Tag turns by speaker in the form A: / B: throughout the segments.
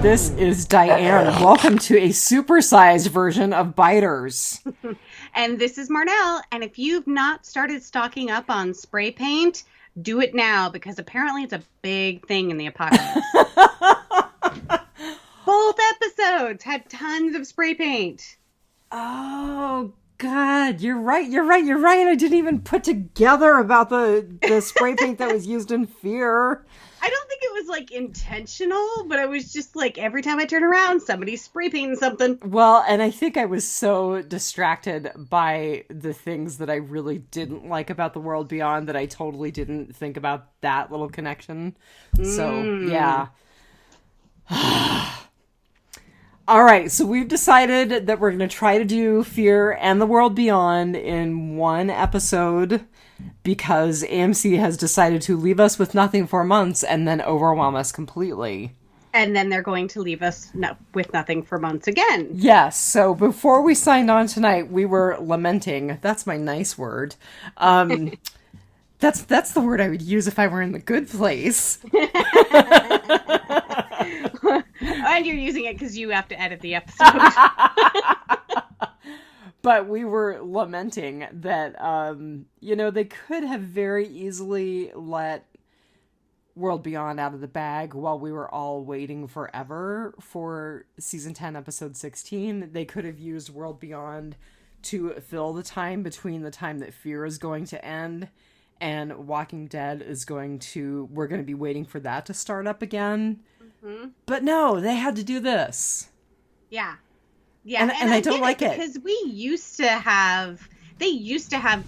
A: This is Dianne. Welcome to a supersized version of Biters.
B: And this is Marnell. And if you've not started stocking up on spray paint, do it now because apparently it's a big thing in the apocalypse. Both episodes had tons of spray paint.
A: Oh, God. You're right. I didn't even put together about the spray paint that was used in Fear.
B: I don't think it was like intentional, but it was just like every time I turn around, somebody's spray painting something.
A: Well, and I think I was so distracted by the things that I really didn't like about the world beyond that I totally didn't think about that little connection. So, yeah. All right, so we've decided that we're going to try to do Fear and the World Beyond in one episode because AMC has decided to leave us with nothing for months and then overwhelm us completely.
B: And then they're going to leave us with nothing for months again.
A: Yes, so before we signed on tonight, we were lamenting. That's my nice word. That's the word I would use if I were in the good place.
B: And you're using it because you have to edit the episode.
A: But we were lamenting that, they could have very easily let World Beyond out of the bag while we were all waiting forever for season 10, episode 16. They could have used World Beyond to fill the time between the time that Fear is going to end and Walking Dead we're going to be waiting for that to start up again. Mm-hmm. But no, they had to do this.
B: Yeah. Yeah.
A: And I don't like it.
B: Because they used to have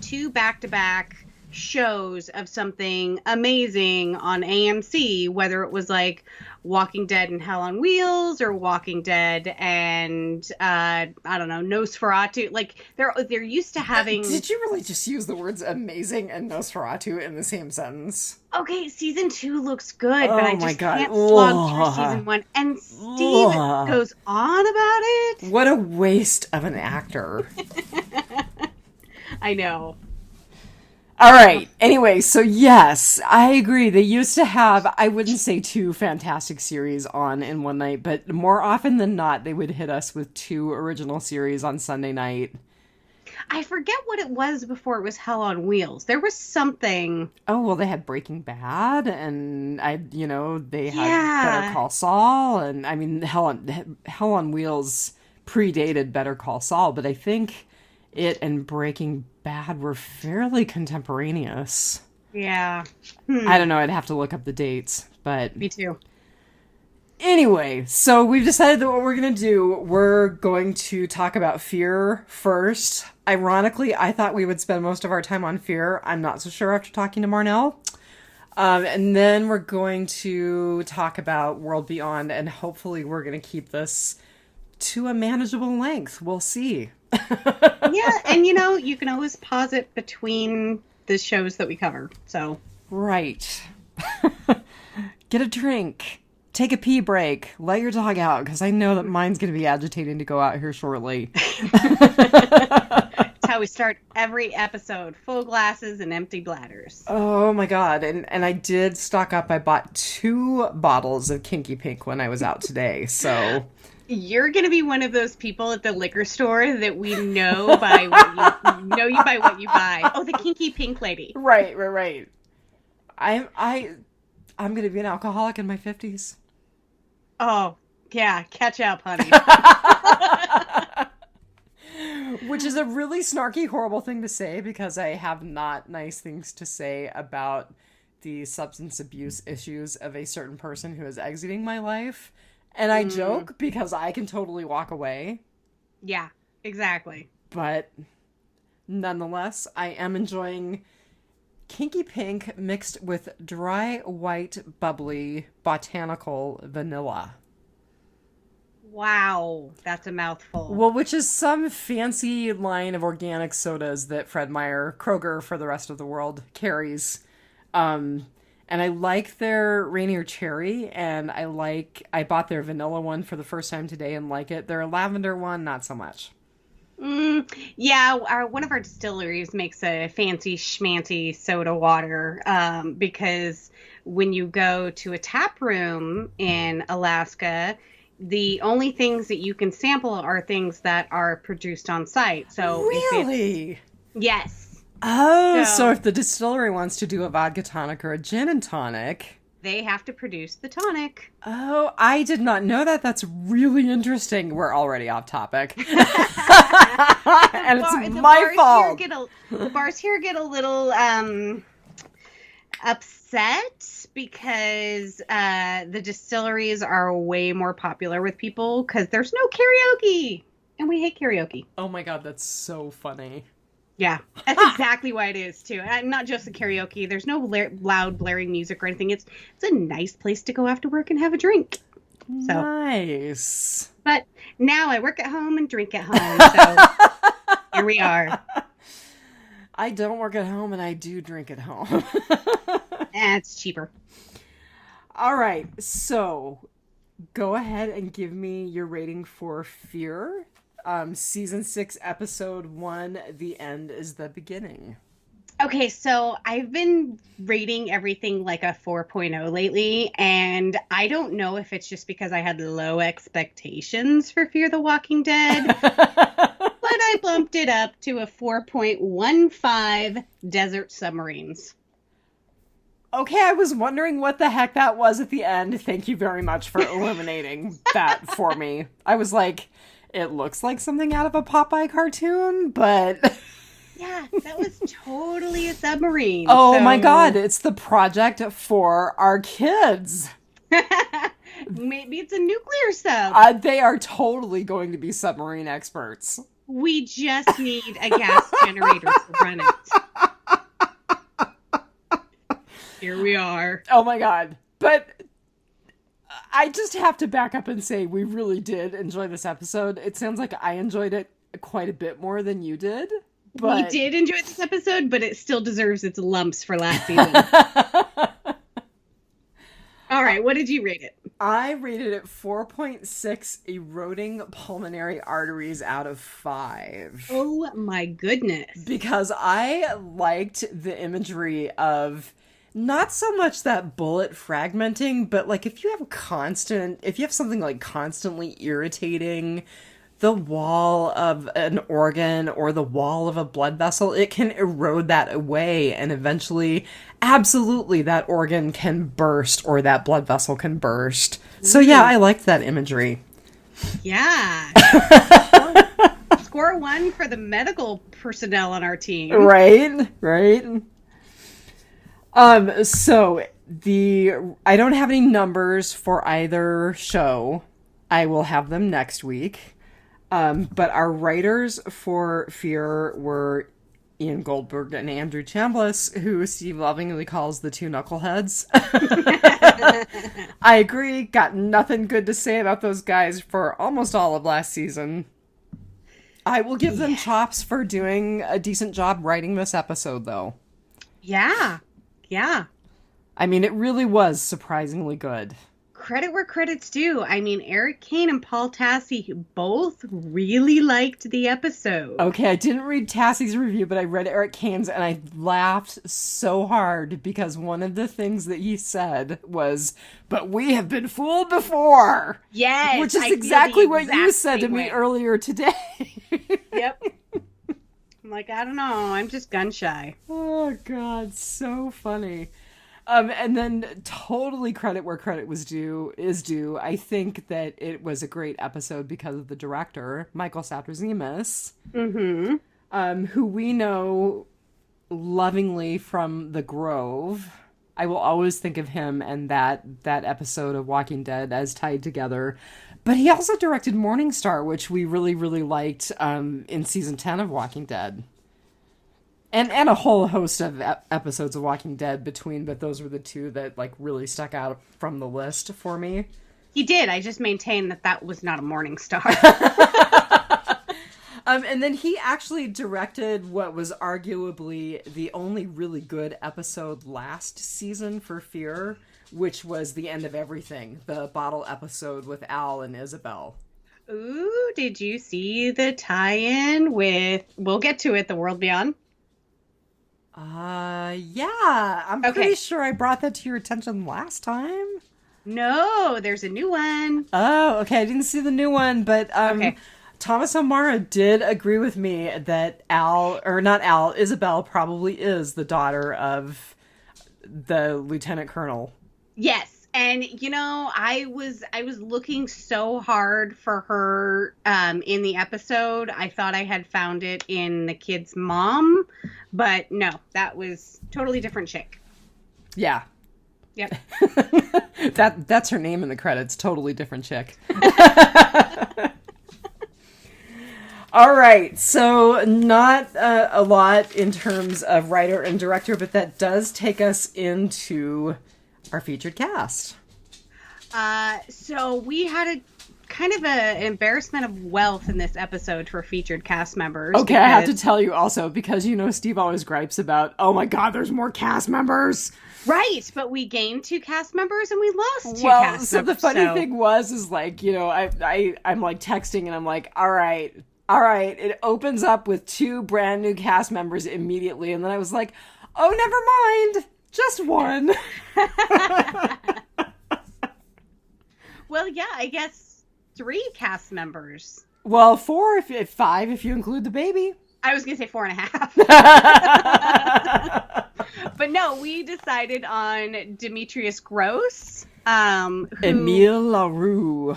B: two back-to-back shows of something amazing on AMC, whether it was like Walking Dead and Hell on Wheels or Walking Dead and I don't know, Nosferatu. Like they're used to having.
A: Did you really just use the words amazing and Nosferatu in the same sentence?
B: Okay, season 2 looks good, but I just can't
A: Ugh.
B: slog through season 1. And Steve goes on about it.
A: What a waste of an actor.
B: I know.
A: All right. Anyway, so yes, I agree. They used to have, I wouldn't say 2 fantastic series on in one night, but more often than not, they would hit us with 2 original series on Sunday night.
B: I forget what it was before it was Hell on Wheels. There was something.
A: Oh, well, they had Breaking Bad, and they had Better Call Saul, and I mean, Hell on Wheels predated Better Call Saul, but I think it and Breaking Bad were fairly contemporaneous.
B: Yeah.
A: I don't know. I'd have to look up the dates, but
B: me too.
A: Anyway, so we've decided that what we're going to do, we're going to talk about Fear first. Ironically, I thought we would spend most of our time on Fear. I'm not so sure after talking to Marnell. And then we're going to talk about World Beyond, and hopefully we're going to keep this to a manageable length. We'll see.
B: Yeah, and you can always pause it between the shows that we cover. So
A: right. Get a drink. Take a pee break. Let your dog out, because I know that mine's going to be agitating to go out here shortly.
B: That's how we start every episode. Full glasses and empty bladders.
A: Oh my God. And I did stock up. I bought 2 bottles of Kinky Pink when I was out today, so...
B: You're going to be one of those people at the liquor store that we know by what you buy. Oh, the Kinky Pink lady.
A: Right. I'm going to be an alcoholic in my 50s.
B: Oh, yeah. Catch up, honey.
A: Which is a really snarky, horrible thing to say because I have not nice things to say about the substance abuse issues of a certain person who is exiting my life. And I joke because I can totally walk away.
B: Yeah, exactly.
A: But nonetheless, I am enjoying Kinky Pink mixed with dry, white, bubbly, botanical vanilla.
B: Wow, that's a mouthful.
A: Well, which is some fancy line of organic sodas that Fred Meyer, Kroger for the rest of the world, carries. And I like their Rainier Cherry, and I bought their vanilla one for the first time today and like it. Their lavender one, not so much.
B: Yeah, one of our distilleries makes a fancy schmancy soda water because when you go to a tap room in Alaska, the only things that you can sample are things that are produced on site. So
A: Really?
B: Yes.
A: Oh, so if the distillery wants to do a vodka tonic or a gin and tonic,
B: they have to produce the tonic.
A: Oh, I did not know that. That's really interesting. We're already off topic. And it's my fault.
B: The bars here get a little upset because the distilleries are way more popular with people because there's no karaoke. And we hate karaoke.
A: Oh my God, that's so funny.
B: Yeah, that's exactly why it is, too. Not just the karaoke. There's no loud, blaring music or anything. It's a nice place to go after work and have a drink. So.
A: Nice.
B: But now I work at home and drink at home, so here we are.
A: I don't work at home and I do drink at home.
B: It's cheaper.
A: All right, so go ahead and give me your rating for Fear. Season 6, episode 1, The End is the Beginning.
B: Okay, so I've been rating everything like a 4.0 lately, and I don't know if it's just because I had low expectations for Fear the Walking Dead, but I bumped it up to a 4.15 Desert Submarines.
A: Okay, I was wondering what the heck that was at the end. Thank you very much for illuminating that for me. I was like, it looks like something out of a Popeye cartoon, but...
B: Yeah, that was totally a submarine.
A: Oh my God, it's the project for our kids.
B: Maybe it's a nuclear sub.
A: They are totally going to be submarine experts.
B: We just need a gas generator to run it. Here we are.
A: Oh my God. But I just have to back up and say we really did enjoy this episode. It sounds like I enjoyed it quite a bit more than you did. But...
B: We did enjoy this episode, but it still deserves its lumps for last season. All right, what did you rate it?
A: I rated it 4.6 eroding pulmonary arteries out of 5.
B: Oh my goodness.
A: Because I liked the imagery of not so much that bullet fragmenting, but like if you have something like constantly irritating the wall of an organ or the wall of a blood vessel, it can erode that away, and eventually, absolutely, that organ can burst or that blood vessel can burst. So yeah, I liked that imagery.
B: Yeah. Score 1 for the medical personnel on our team.
A: Right. So I don't have any numbers for either show. I will have them next week. But our writers for Fear were Ian Goldberg and Andrew Chambliss, who Steve lovingly calls the two knuckleheads. I agree. Got nothing good to say about those guys for almost all of last season. I will give them chops for doing a decent job writing this episode, though.
B: Yeah.
A: I mean, it really was surprisingly good.
B: Credit where credit's due. I mean, Eric Kane and Paul Tassi both really liked the episode.
A: Okay, I didn't read Tassie's review, but I read Eric Kane's, and I laughed so hard because one of the things that he said was, "But we have been fooled before."
B: Yes,
A: which is exactly what you said to me earlier today.
B: Yep. I'm like, I don't know. I'm just gun shy.
A: Oh God, so funny. And then totally credit where credit is due. I think that it was a great episode because of the director, Michael Satrazemis, who we know lovingly from The Grove. I will always think of him and that episode of Walking Dead as tied together. But he also directed Morningstar, which we really, really liked in season 10 of Walking Dead. And a whole host of episodes of Walking Dead but those were the two that like really stuck out from the list for me.
B: He did. I just maintain that was not a Morningstar.
A: And then he actually directed what was arguably the only really good episode last season for Fear, which was The End of Everything, the bottle episode with Al and Isabel.
B: Ooh, did you see the tie-in with, we'll get to it, The World Beyond?
A: Yeah. I'm pretty sure I brought that to your attention last time.
B: No, there's a new one.
A: Oh, okay. I didn't see the new one, but
B: Okay.
A: Thomas O'Mara did agree with me that Isabel probably is the daughter of the lieutenant colonel.
B: Yes. And I was looking so hard for her in the episode. I thought I had found it in the kid's mom, but no, that was totally different chick.
A: Yeah.
B: Yep.
A: That's her name in the credits. Totally different chick. All right, so not a lot in terms of writer and director, but that does take us into our featured cast.
B: So we had a kind of an embarrassment of wealth in this episode for featured cast members.
A: Okay, I have to tell you also, because Steve always gripes about, oh my god, there's more cast members.
B: Right, but we gained 2 cast members and we lost 2 cast members.
A: The funny thing was like, I'm like texting and I'm like, all right. It opens up with 2 brand new cast members immediately. And then I was like, oh, never mind. Just 1.
B: Well, yeah, I guess 3 cast members.
A: Well, 4 if 5 if you include the baby.
B: I was going to say 4.5. But no, we decided on Demetrius Gross.
A: Emile LaRue.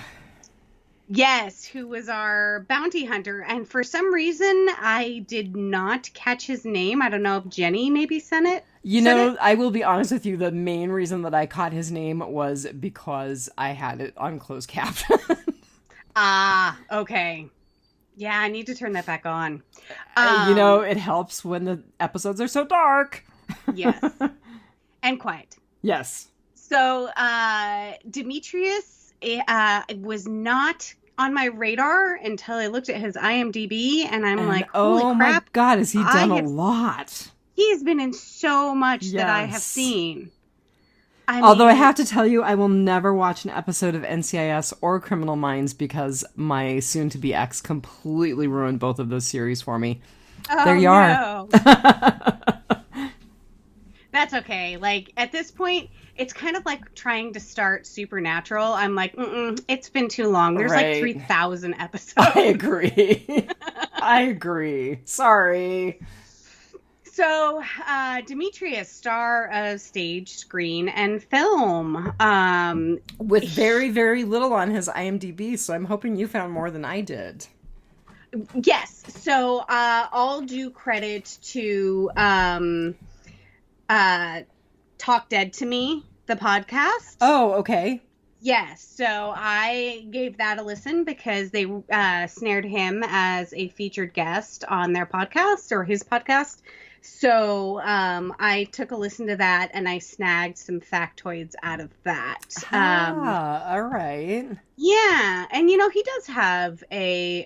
B: Yes, who was our bounty hunter. And for some reason, I did not catch his name. I don't know if Jenny maybe sent it.
A: I will be honest with you. The main reason that I caught his name was because I had it on closed caption.
B: Okay. Yeah, I need to turn that back on.
A: It helps when the episodes are so dark.
B: Yes. And quiet.
A: Yes.
B: So, Demetrius was not on my radar until I looked at his IMDb, and I'm like, holy crap. Oh my
A: god, has he done a lot?
B: He has been in so much that I have seen.
A: Although I have to tell you, I will never watch an episode of NCIS or Criminal Minds because my soon-to-be ex completely ruined both of those series for me.
B: Oh,
A: there you are.
B: That's okay. Like, at this point, it's kind of like trying to start Supernatural. I'm like, it's been too long. There's like 3,000 episodes.
A: I agree. Sorry.
B: So, Demetrius, star of stage, screen, and film.
A: With very, very little on his IMDb, so I'm hoping you found more than I did.
B: Yes. So, all due credit to Talk Dead to Me, the podcast.
A: Oh, okay.
B: Yes. So, I gave that a listen because they snared him as a featured guest on their podcast, or his podcast. So I took a listen to that and I snagged some factoids out of that.
A: All right.
B: Yeah. And, he does have a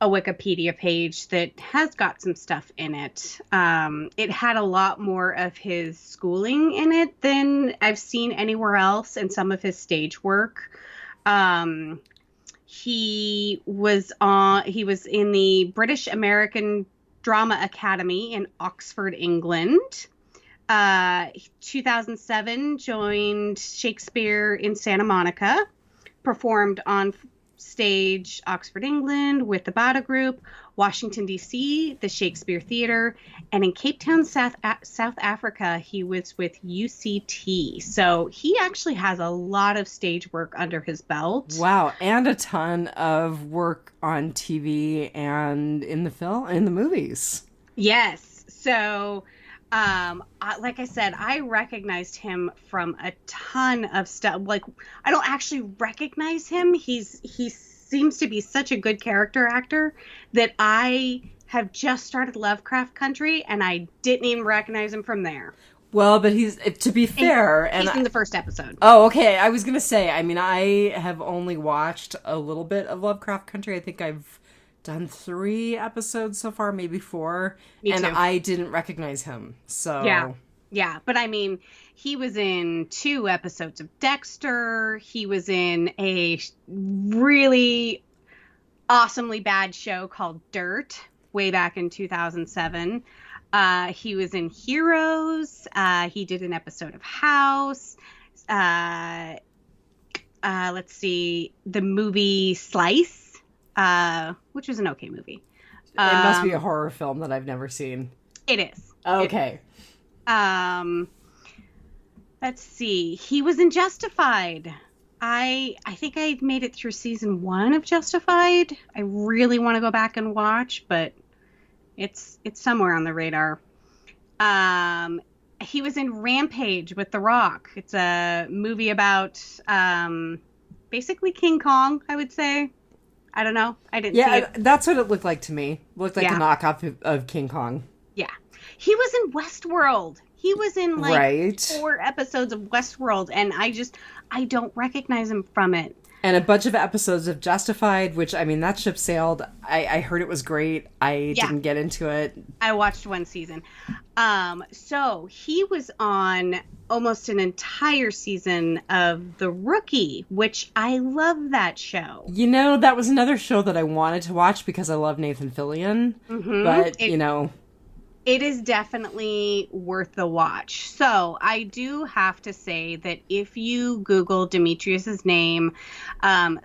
B: Wikipedia page that has got some stuff in it. It had a lot more of his schooling in it than I've seen anywhere else, and some of his stage work. He was in the British American Drama Academy in Oxford, England. 2007, joined Shakespeare in Santa Monica, performed on stage Oxford, England with the Bada Group, Washington, D.C., the Shakespeare Theatre, and in Cape Town, South Africa, he was with UCT. So he actually has a lot of stage work under his belt. Wow,
A: and a ton of work on TV and in the movies.
B: Yes. So, like I said, I recognized him from a ton of stuff. Like, I don't actually recognize him. He seems to be such a good character actor that I have just started Lovecraft Country, and I didn't even recognize him from there.
A: Well, but he's, to be fair...
B: He's in the first episode.
A: Oh, okay. I was going to say, I have only watched a little bit of Lovecraft Country. I think I've done 3 episodes so far, maybe 4.
B: Me too.
A: I didn't recognize him, so...
B: Yeah, but he was in 2 episodes of Dexter. He was in a really awesomely bad show called Dirt way back in 2007. He was in Heroes. He did an episode of House. let's see, the movie Slice, which was an okay movie.
A: It must be a horror film that I've never seen.
B: It is.
A: Okay.
B: Let's see. He was in Justified. I think I made it through season 1 of Justified. I really want to go back and watch, but it's somewhere on the radar. He was in Rampage with The Rock. It's a movie about basically King Kong, I would say. I don't know. I didn't see it.
A: That's what it looked like to me. Looked like a knockoff of King Kong.
B: Yeah. He was in Westworld. He was in 4 episodes of Westworld, and I don't recognize him from it.
A: And a bunch of episodes of Justified, which, I mean, that ship sailed. I heard it was great. I didn't get into it.
B: I watched 1 season. So he was on almost an entire season of The Rookie, which I love that show.
A: You know, that was another show that I wanted to watch because I love Nathan Fillion. Mm-hmm. But,
B: it is definitely worth the watch. So I do have to say that if you Google Demetrius's name,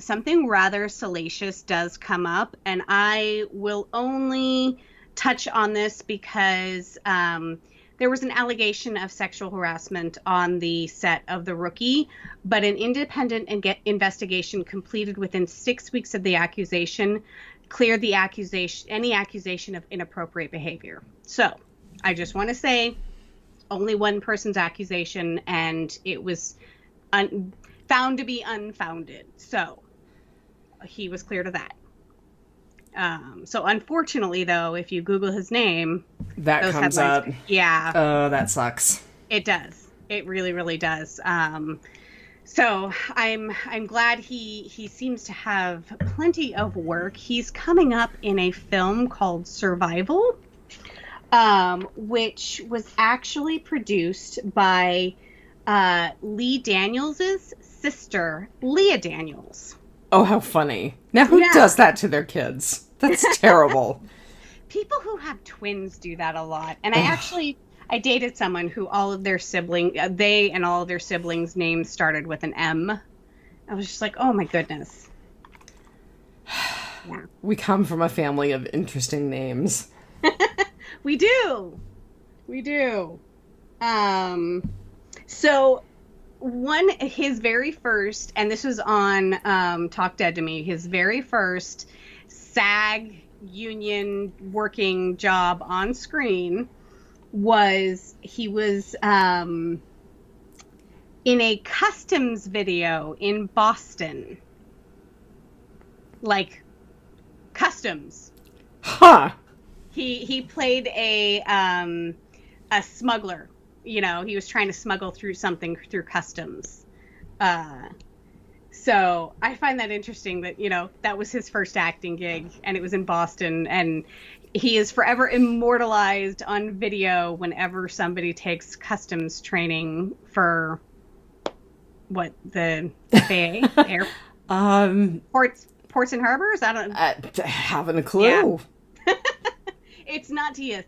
B: something rather salacious does come up, and I will only touch on this because there was an allegation of sexual harassment on the set of The Rookie, but an independent investigation completed within 6 weeks of the accusation cleared the any accusation of inappropriate behavior. So I just want to say only one person's accusation, and it was found to be unfounded. So he was cleared of that. So unfortunately, though, if you Google his name,
A: that comes up.
B: Yeah.
A: Oh, that sucks.
B: It does. It really, really does. So I'm glad he seems to have plenty of work. He's coming up in a film called Survival, which was actually produced by Lee Daniels' sister, Leah Daniels.
A: Oh, how funny. Now, who does that to their kids? That's terrible.
B: People who have twins do that a lot. And I dated someone who all of their siblings, they and all of their siblings' names started with an M. I was just like, oh my goodness.
A: Yeah. We come from a family of interesting names.
B: We do. So his very first, and this was on Talk Dead to Me, his very first SAG union working job on screen he was in a customs video in Boston. Like, customs.
A: Huh.
B: He played a smuggler. You know, he was trying to smuggle through something through customs. So I find that interesting that, that was his first acting gig, and it was in Boston, and he is forever immortalized on video whenever somebody takes customs training for the FAA? Ports and harbors? I don't
A: haven't a clue.
B: Yeah. It's not TSA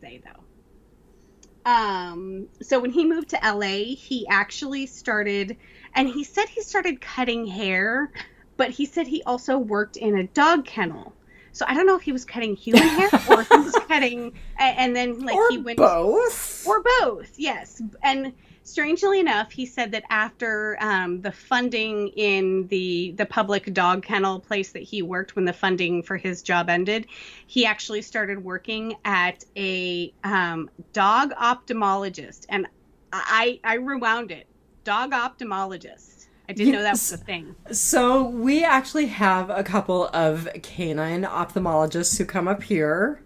B: though. So when he moved to LA, he actually started, and he said he started cutting hair, but he said he also worked in a dog kennel. So I don't know if he was cutting human hair or if he was cutting, and then he went
A: both.
B: Or both, yes. And strangely enough, he said that after the funding in the public dog kennel place that he worked, when the funding for his job ended, he actually started working at a dog ophthalmologist. And I rewound it. Dog ophthalmologist. I didn't know that was a thing.
A: So we actually have a couple of canine ophthalmologists who come up here,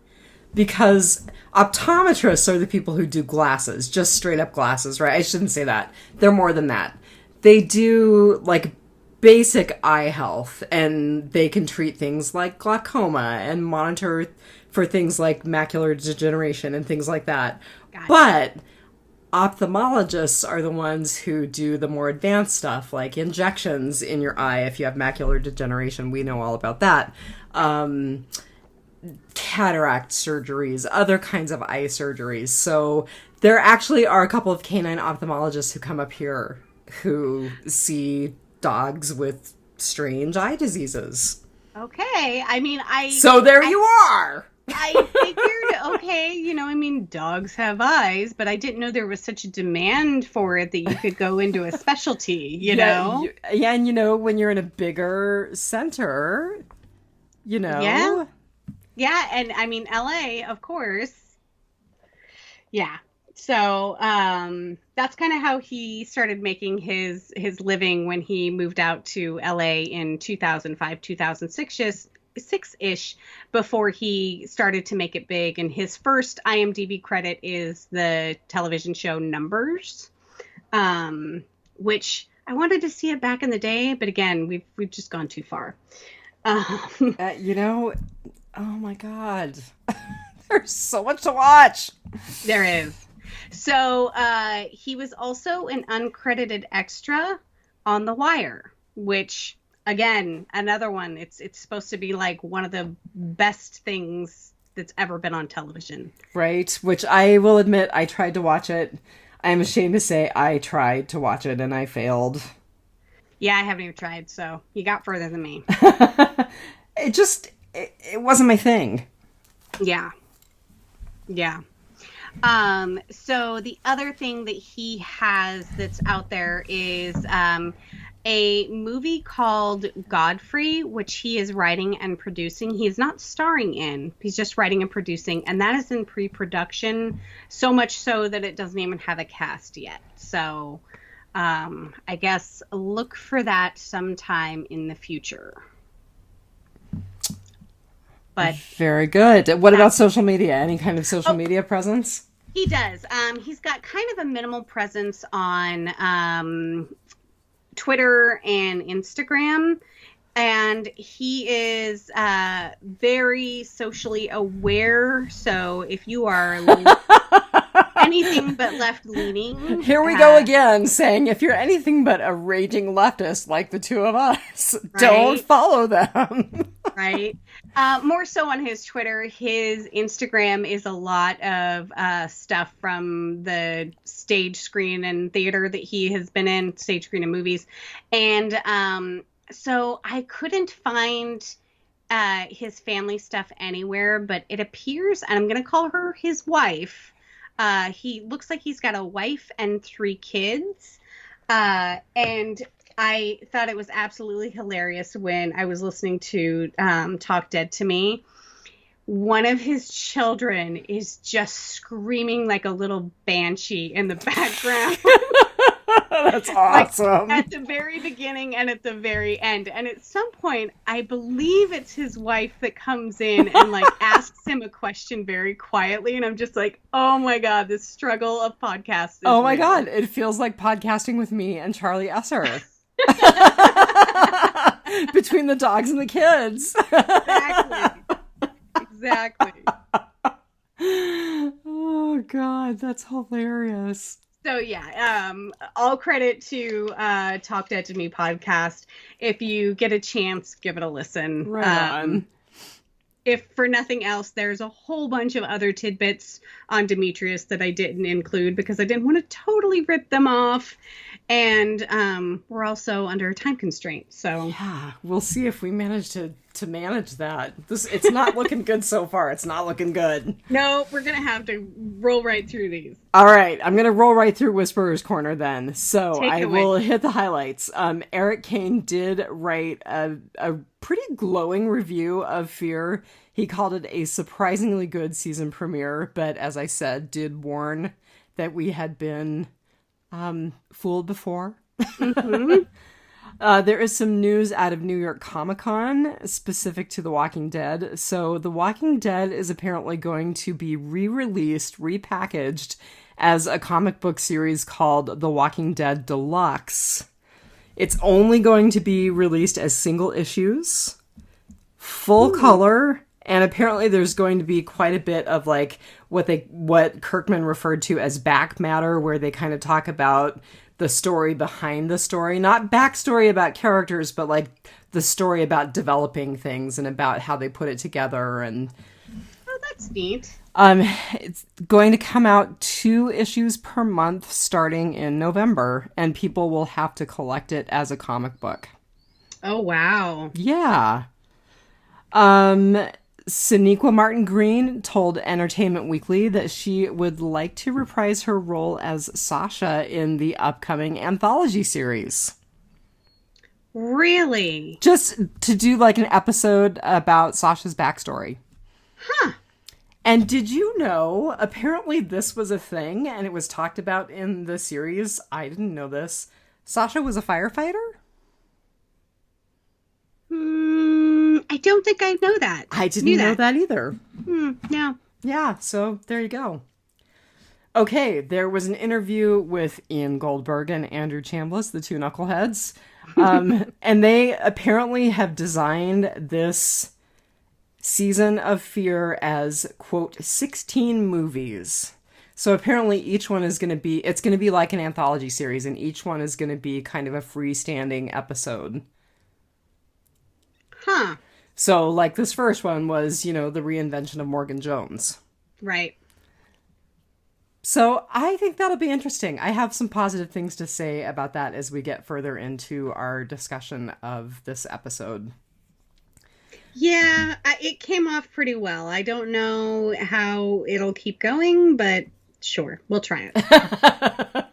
A: because optometrists are the people who do glasses, just straight up glasses, right? I shouldn't say that. They're more than that. They do like basic eye health, and they can treat things like glaucoma and monitor for things like macular degeneration and things like that.
B: Gotcha. But
A: ophthalmologists are the ones who do the more advanced stuff, like injections in your eye if you have macular degeneration. We know all about that. Cataract surgeries, other kinds of eye surgeries. So there actually are a couple of canine ophthalmologists who come up here who see dogs with strange eye diseases.
B: Okay. I mean,
A: So there you are!
B: I figured, okay, dogs have eyes, but I didn't know there was such a demand for it that you could go into a specialty, know?
A: Yeah, and when you're in a bigger center,
B: Yeah. Yeah, and I mean, LA, of course. Yeah. So that's kind of how he started making his living when he moved out to LA in 2005, 2006-ish, before he started to make it big. And his first IMDb credit is the television show Numbers, which I wanted to see it back in the day, but again, we've just gone too far.
A: Oh my God. There's so much to watch.
B: There is. So he was also an uncredited extra on The Wire, which, again, another one. It's supposed to be like one of the best things that's ever been on television.
A: Right, which I will admit I tried to watch it. I'm ashamed to say I tried to watch it and I failed.
B: Yeah, I haven't even tried, so you got further than me.
A: It wasn't my thing.
B: Yeah. Yeah. So the other thing that he has that's out there is a movie called Godfrey, which he is writing and producing. He is not starring in. He's just writing and producing, and that is in pre-production, so much so that it doesn't even have a cast yet. So I guess look for that sometime in the future. But
A: very good. What about social media? Any kind of social media presence?
B: He does. He's got kind of a minimal presence on Twitter and Instagram, and he is very socially aware. So if you are anything but left-leaning...
A: Here we go again, saying if you're anything but a raging leftist like the two of us, right? Don't follow them.
B: Right. More so on his Twitter. His Instagram is a lot of stuff from the stage, screen, and theater that he has been in, stage, screen, and movies. And so I couldn't find his family stuff anywhere, but it appears, and I'm going to call her his wife. He looks like he's got a wife and 3 kids. And I thought it was absolutely hilarious when I was listening to Talk Dead to Me. One of his children is just screaming like a little banshee in the background.
A: That's awesome.
B: Like, at the very beginning and at the very end. And at some point, I believe it's his wife that comes in and like asks him a question very quietly. And I'm just like, oh my God, this struggle of podcasts.
A: Oh my God. It feels like podcasting with me and Charlie Esser. Between the dogs and the kids.
B: Exactly.
A: Oh God, that's hilarious.
B: So yeah, all credit to Talk Dead to Me podcast. If you get a chance, give it a listen.
A: Right on.
B: If for nothing else, there's a whole bunch of other tidbits on Demetrius that I didn't include because I didn't want to totally rip them off. And we're also under a time constraint. So
A: yeah, we'll see if we manage to manage that. It's not looking good so far. It's not looking good.
B: No, we're going to have to roll right through these.
A: All right. I'm going to roll right through Whisperer's Corner then. So I will hit the highlights. Eric Kane did write a pretty glowing review of Fear. He called it a surprisingly good season premiere, but as I said, did warn that we had been fooled before. Mm-hmm. There is some news out of New York Comic Con specific to The Walking Dead. So The Walking Dead is apparently going to be re-released, repackaged as a comic book series called The Walking Dead Deluxe. It's only going to be released as single issues, full color, and apparently there's going to be quite a bit of like what Kirkman referred to as back matter, where they kind of talk about the story behind the story, not backstory about characters, but like the story about developing things and about how they put it together. And
B: oh, that's neat.
A: It's going to come out 2 issues per month starting in November, and people will have to collect it as a comic book.
B: Oh, wow.
A: Yeah. Sonequa Martin Green told Entertainment Weekly that she would like to reprise her role as Sasha in the upcoming anthology series.
B: Really?
A: Just to do like an episode about Sasha's backstory.
B: Huh.
A: And did you know, apparently this was a thing and it was talked about in the series. I didn't know this. Sasha was a firefighter?
B: I don't think I know that.
A: I didn't know that either.
B: No.
A: Yeah, so there you go. Okay, there was an interview with Ian Goldberg and Andrew Chambliss, the 2 knuckleheads. And they apparently have designed this season of Fear as, quote, 16 movies. So apparently each one is going to be, it's going to be like an anthology series, and each one is going to be kind of a freestanding episode.
B: Huh.
A: So, like, this first one was, the reinvention of Morgan Jones.
B: Right.
A: So, I think that'll be interesting. I have some positive things to say about that as we get further into our discussion of this episode.
B: Yeah, it came off pretty well. I don't know how it'll keep going, but sure, we'll try it.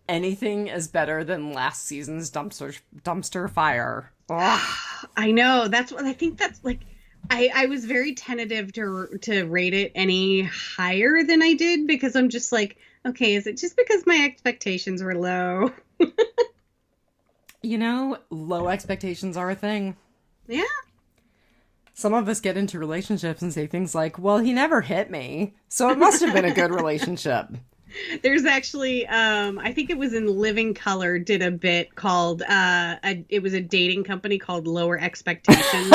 A: Anything is better than last season's dumpster fire. Ugh.
B: I know. That's what I think. That's like, I was very tentative to rate it any higher than I did, because I'm just like, okay, is it just because my expectations were low?
A: Low expectations are a thing.
B: Yeah.
A: Some of us get into relationships and say things like, well, he never hit me, so it must have been a good relationship.
B: There's actually, I think it was in Living Color, did a bit called, it was a dating company called Lower Expectations.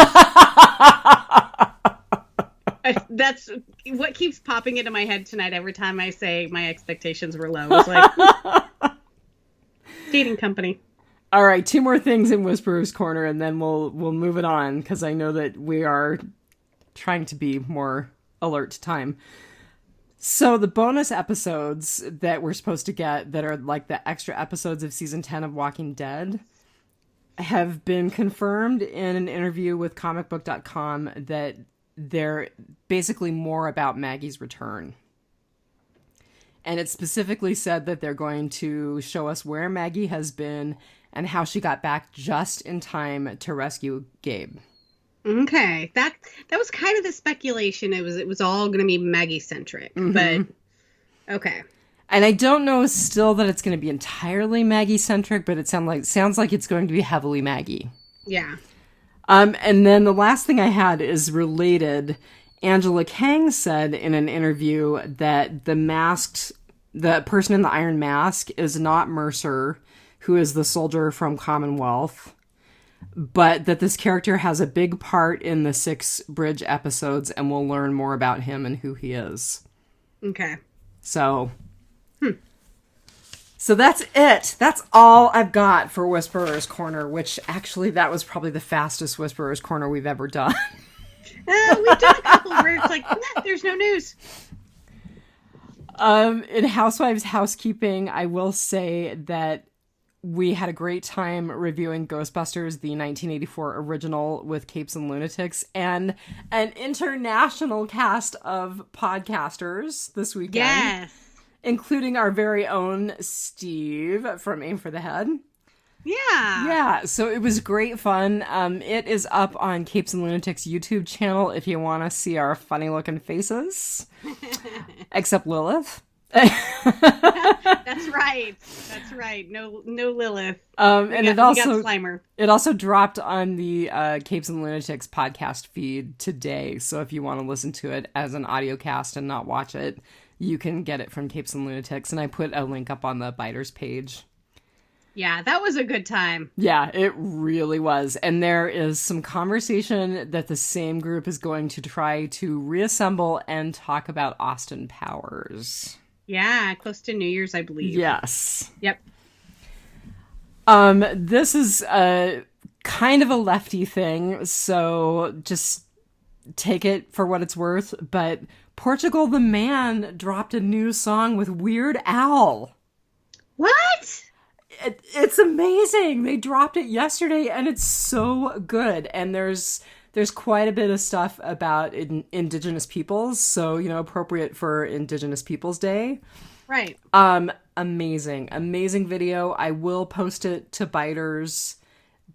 B: That's what keeps popping into my head tonight every time I say my expectations were low. It's like, dating company.
A: All right, 2 more things in Whisperer's Corner, and then we'll move it on, because I know that we are trying to be more alert to time. So the bonus episodes that we're supposed to get, that are like the extra episodes of season 10 of Walking Dead, have been confirmed in an interview with comicbook.com that they're basically more about Maggie's return. And it specifically said that they're going to show us where Maggie has been and how she got back just in time to rescue Gabe.
B: Okay, that was kind of the speculation. It was all going to be Maggie centric, but okay.
A: And I don't know still that it's going to be entirely Maggie centric, but it sounds like it's going to be heavily Maggie.
B: Yeah.
A: And then the last thing I had is related. Angela Kang said in an interview that the person in the iron mask is not Mercer, who is the soldier from Commonwealth, but that this character has a big part in the 6 Bridge episodes, and we'll learn more about him and who he is.
B: Okay.
A: So, So that's it. That's all I've got for Whisperer's Corner, which actually that was probably the fastest Whisperer's Corner we've ever done.
B: We've done a couple where it's like, there's no news.
A: In Housewives Housekeeping, I will say that we had a great time reviewing Ghostbusters, the 1984 original, with Capes and Lunatics, and an international cast of podcasters this weekend.
B: Yes.
A: Including our very own Steve from Aim for the Head.
B: Yeah.
A: Yeah, so it was great fun. It is up on Capes and Lunatics YouTube channel if you want to see our funny looking faces. Except Lilith.
B: That's right. That's right. No Lilith.
A: And
B: we got Slimer.
A: It also dropped on the Capes and Lunatics podcast feed today. So if you want to listen to it as an audio cast and not watch it, you can get it from Capes and Lunatics. And I put a link up on the Biters page.
B: Yeah, that was a good time.
A: Yeah, it really was. And there is some conversation that the same group is going to try to reassemble and talk about Austin Powers.
B: Yeah, close to New Year's, I believe.
A: Yes.
B: Yep.
A: This is kind of a lefty thing, so just take it for what it's worth, but Portugal the Man dropped a new song with Weird Al.
B: What?
A: It's amazing. They dropped it yesterday, and it's so good. And there's quite a bit of stuff about Indigenous peoples, so appropriate for Indigenous Peoples Day.
B: Right.
A: Amazing video. I will post it to Biters.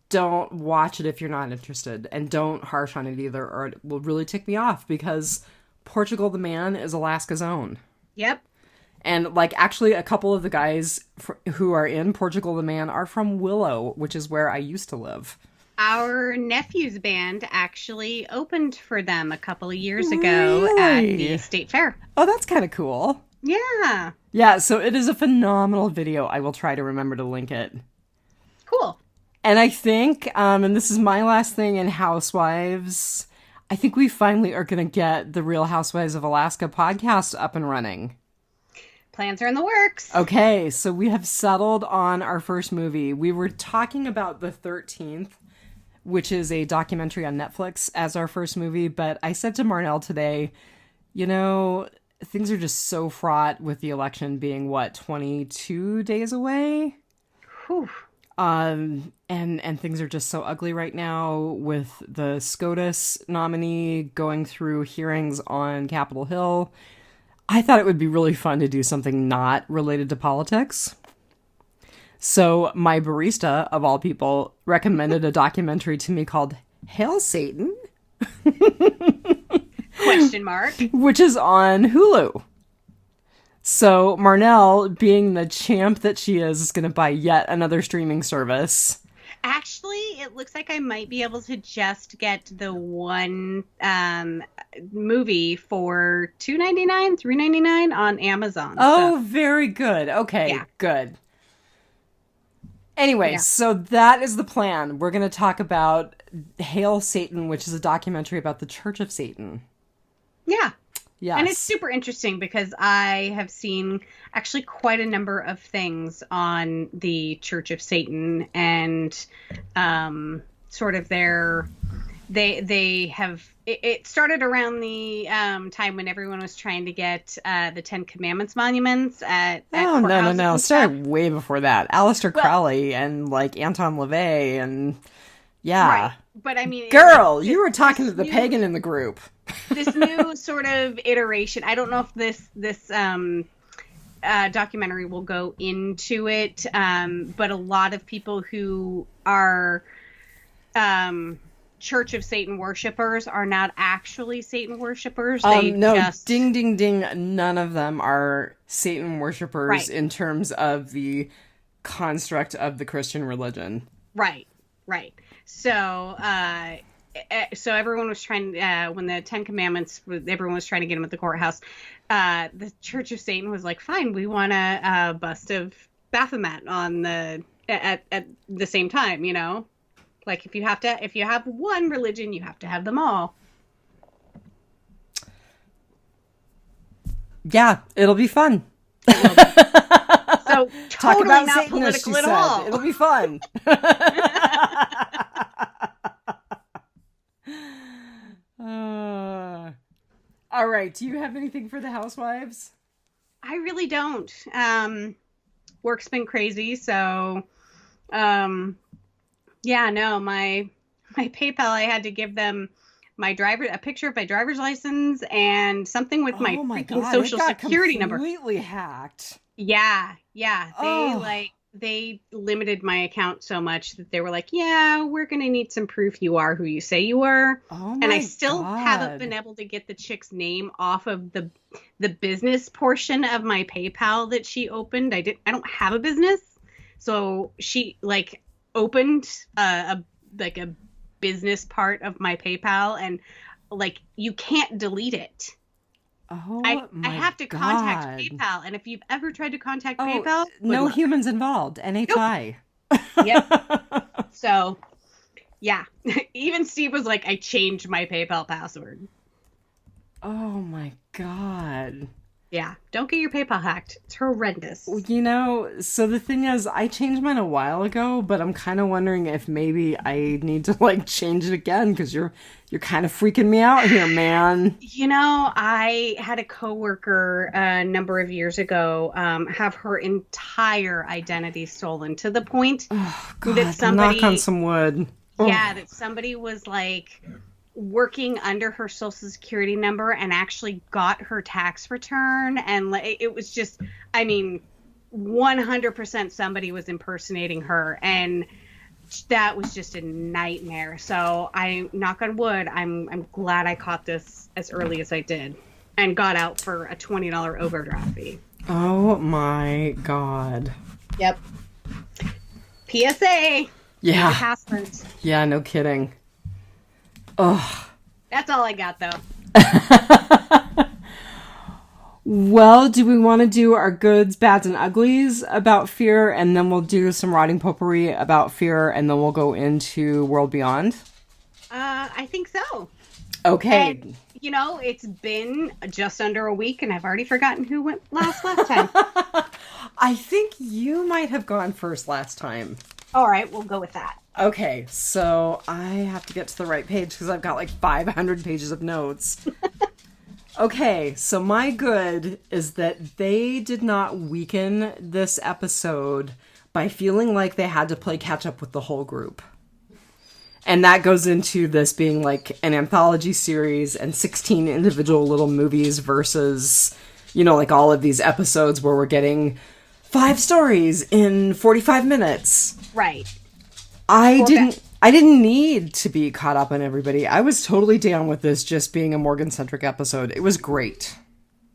A: Don't watch it if you're not interested, and don't harsh on it either, or it will really tick me off, because Portugal the Man is Alaska's own.
B: Yep.
A: And, actually, a couple of the guys who are in Portugal the Man are from Willow, which is where I used to live.
B: Our nephew's band actually opened for them a couple of years ago at the state fair.
A: Oh, that's kind of cool.
B: Yeah.
A: Yeah, so it is a phenomenal video. I will try to remember to link it.
B: Cool.
A: And I think, and this is my last thing in Housewives, I think we finally are going to get the Real Housewives of Alaska podcast up and running.
B: Plans are in the works.
A: Okay, so we have settled on our first movie. We were talking about The 13th, which is a documentary on Netflix, as our first movie, but I said to Marnell today, things are just so fraught with the election being, 22 days away?
B: Whew.
A: And things are just so ugly right now with the SCOTUS nominee going through hearings on Capitol Hill. I thought it would be really fun to do something not related to politics. So my barista, of all people, recommended a documentary to me called Hail Satan?
B: Question mark.
A: Which is on Hulu. So Marnell, being the champ that she is going to buy yet another streaming service.
B: Actually, it looks like I might be able to just get the one movie for $2.99, $3.99 on Amazon.
A: Oh, very good. Okay, yeah. Good. Anyway, So that is the plan. We're going to talk about Hail Satan, which is a documentary about the Church of Satan.
B: Yeah.
A: Yes.
B: And it's super interesting because I have seen actually quite a number of things on the Church of Satan and sort of they have it started around the time when everyone was trying to get the Ten Commandments monuments at
A: no. It started way before that. Aleister Crowley and Anton LaVey and
B: right. But I mean,
A: girl, you were talking to the pagan in the group.
B: This new sort of iteration. I don't know if this documentary will go into it, but a lot of people who are Church of Satan worshipers are not actually Satan worshipers.
A: Ding, ding, ding. None of them are Satan worshipers in terms of the construct of the Christian religion.
B: Right. So everyone was trying, when the Ten Commandments, everyone was trying to get them at the courthouse. The Church of Satan was like, fine, we want a bust of Baphomet on at the same time, Like if you have one religion, you have to have them all.
A: Yeah, it'll be fun.
B: So totally not Satanist, political at all.
A: It'll be fun. All right. Do you have anything for the housewives?
B: I really don't. Work's been crazy, so my PayPal, I had to give them a picture of my driver's license and something with my freaking social security number.
A: Completely hacked.
B: Yeah. They limited my account so much that they were like, yeah, we're going to need some proof you are who you say you are.
A: Oh
B: and I still haven't been able to get the chick's name off of the business portion of my PayPal that she opened. I don't have a business. So she opened a business part of my PayPal and you can't delete it.
A: Oh,
B: I have to contact PayPal, and if you've ever tried to contact PayPal,
A: no humans involved. NHI.
B: Nope. Yep. So, yeah. Even Steve was like, "I changed my PayPal password."
A: Oh my god.
B: Yeah, don't get your PayPal hacked. It's horrendous.
A: You know, so the thing is, I changed mine a while ago, but I'm kind of wondering if maybe I need to like change it again because you're kind of freaking me out here, man.
B: You know, I had a coworker a number of years ago have her entire identity stolen to the point
A: Oh God,
B: that somebody,
A: knock on some wood.
B: yeah, that somebody was like working under her social security number and actually got her tax return. And it was just, I mean, 100% somebody was impersonating her. And that was just a nightmare. So I, knock on wood, I'm glad I caught this as early as I did and got out for a $20 overdraft fee.
A: Oh my God.
B: Yep. PSA.
A: Yeah.
B: Passwords.
A: Yeah, no kidding. Oh.
B: That's all I got, though.
A: Well, do we want to do our goods, bads, and uglies about fear, and then we'll do some rotting potpourri about fear, and then we'll go into World Beyond?
B: I think so.
A: Okay.
B: And, you know, it's been just under a week, and I've already forgotten who went last time.
A: I think you might have gone first last time.
B: All right, we'll go with that.
A: Okay, so I have to get to the right page because I've got like 500 pages of notes. Okay, so my good is that they did not weaken this episode by feeling like they had to play catch up with the whole group. And that goes into this being like an anthology series and 16 individual little movies versus, you know, like all of these episodes where we're getting 5 stories in 45 minutes.
B: Right.
A: I didn't need to be caught up on everybody. I was totally down with this just being a Morgan-centric episode. It was great.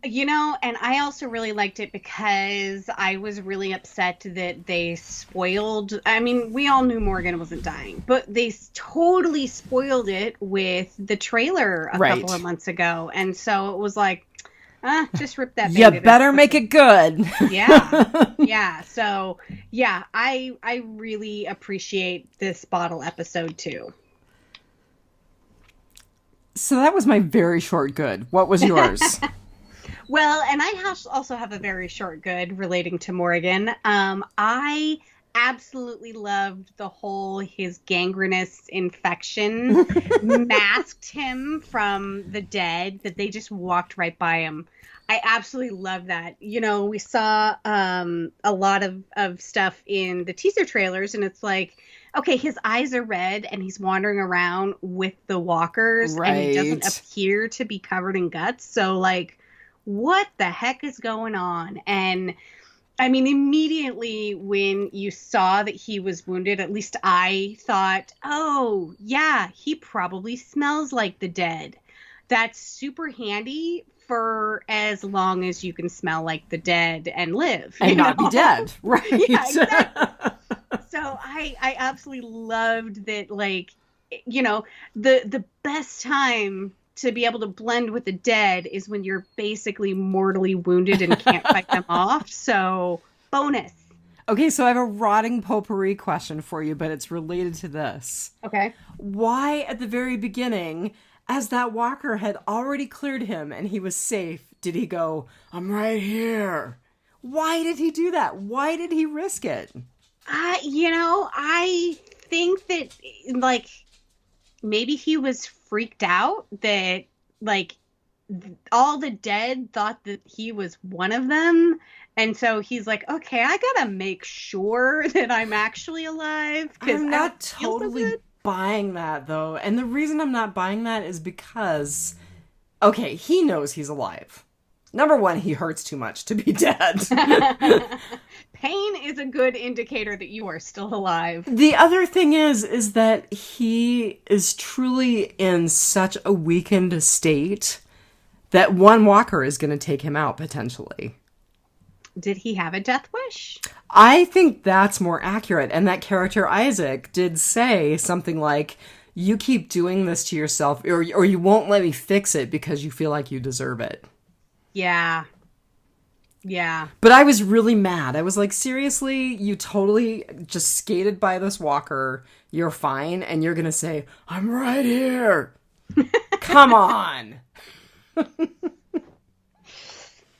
B: You know, and I also really liked it because I was really upset that they spoiled. I mean, we all knew Morgan wasn't dying, but they totally spoiled it with the trailer a couple of months ago. And so it was like, just rip that baby.
A: You better make it good.
B: Yeah. Yeah. So, yeah, I really appreciate this bottle episode too.
A: So that was my very short good. What was yours?
B: Well, and I also have a very short good relating to Morgan. I absolutely loved the whole his gangrenous infection masked him from the dead, that they just walked right by him. I absolutely love that. You know, we saw a lot of stuff in the teaser trailers, and it's like, okay, his eyes are red and he's wandering around with the walkers, and he doesn't appear to be covered in guts. So, like, what the heck is going on? And I mean, immediately when you saw that he was wounded, at least I thought, oh, yeah, he probably smells like the dead. That's super handy for as long as you can smell like the dead and live.
A: And not be dead. Right.
B: Yeah, exactly. So I absolutely loved that, like, you know, the best time to be able to blend with the dead is when you're basically mortally wounded and can't fight them off. So, bonus.
A: Okay, so I have a rotting potpourri question for you, but it's related to this.
B: Okay.
A: Why, at the very beginning, as that walker had already cleared him and he was safe, did he go, I'm right here? Why did he do that? Why did he risk it?
B: You know, I think that, like, maybe he was freaked out that, like, all the dead thought that he was one of them. And so he's like, okay, I gotta make sure that I'm actually alive.
A: I'm not totally buying that, though. And the reason I'm not buying that is because, okay, he knows he's alive. Number one, he hurts too much to be dead.
B: Pain is a good indicator that you are still alive.
A: The other thing is that he is truly in such a weakened state that one walker is going to take him out, potentially.
B: Did he have a death wish?
A: I think that's more accurate. And that character, Isaac, did say something like, you keep doing this to yourself, or you won't let me fix it because you feel like you deserve it.
B: Yeah. Yeah.
A: But I was really mad. I was like, seriously, you totally just skated by this walker. You're fine. And you're going to say, I'm right here. Come on.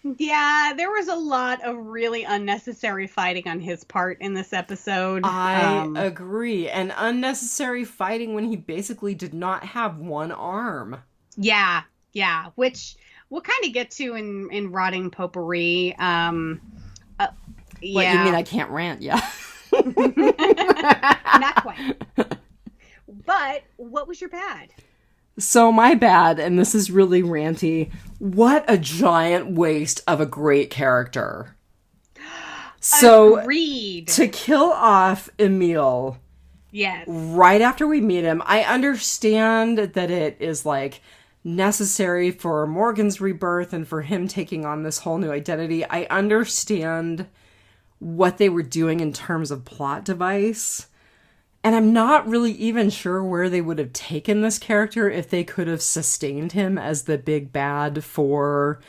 B: Yeah, there was a lot of really unnecessary fighting on his part in this episode.
A: I agree. And unnecessary fighting when he basically did not have one arm.
B: Yeah, yeah, which we'll kind of get to in Rotting Potpourri. Uh,
A: What, you mean
B: yeah,
A: I can't rant? Yeah.
B: not quite. But what was your bad?
A: So my bad, and this is really ranty. What a giant waste of a great character. So
B: Agreed.
A: to kill off Emil
B: Yes.
A: right after we meet him, I understand that it is like necessary for Morgan's rebirth and for him taking on this whole new identity. I understand what they were doing in terms of plot device. And I'm not really even sure where they would have taken this character if they could have sustained him as the big bad for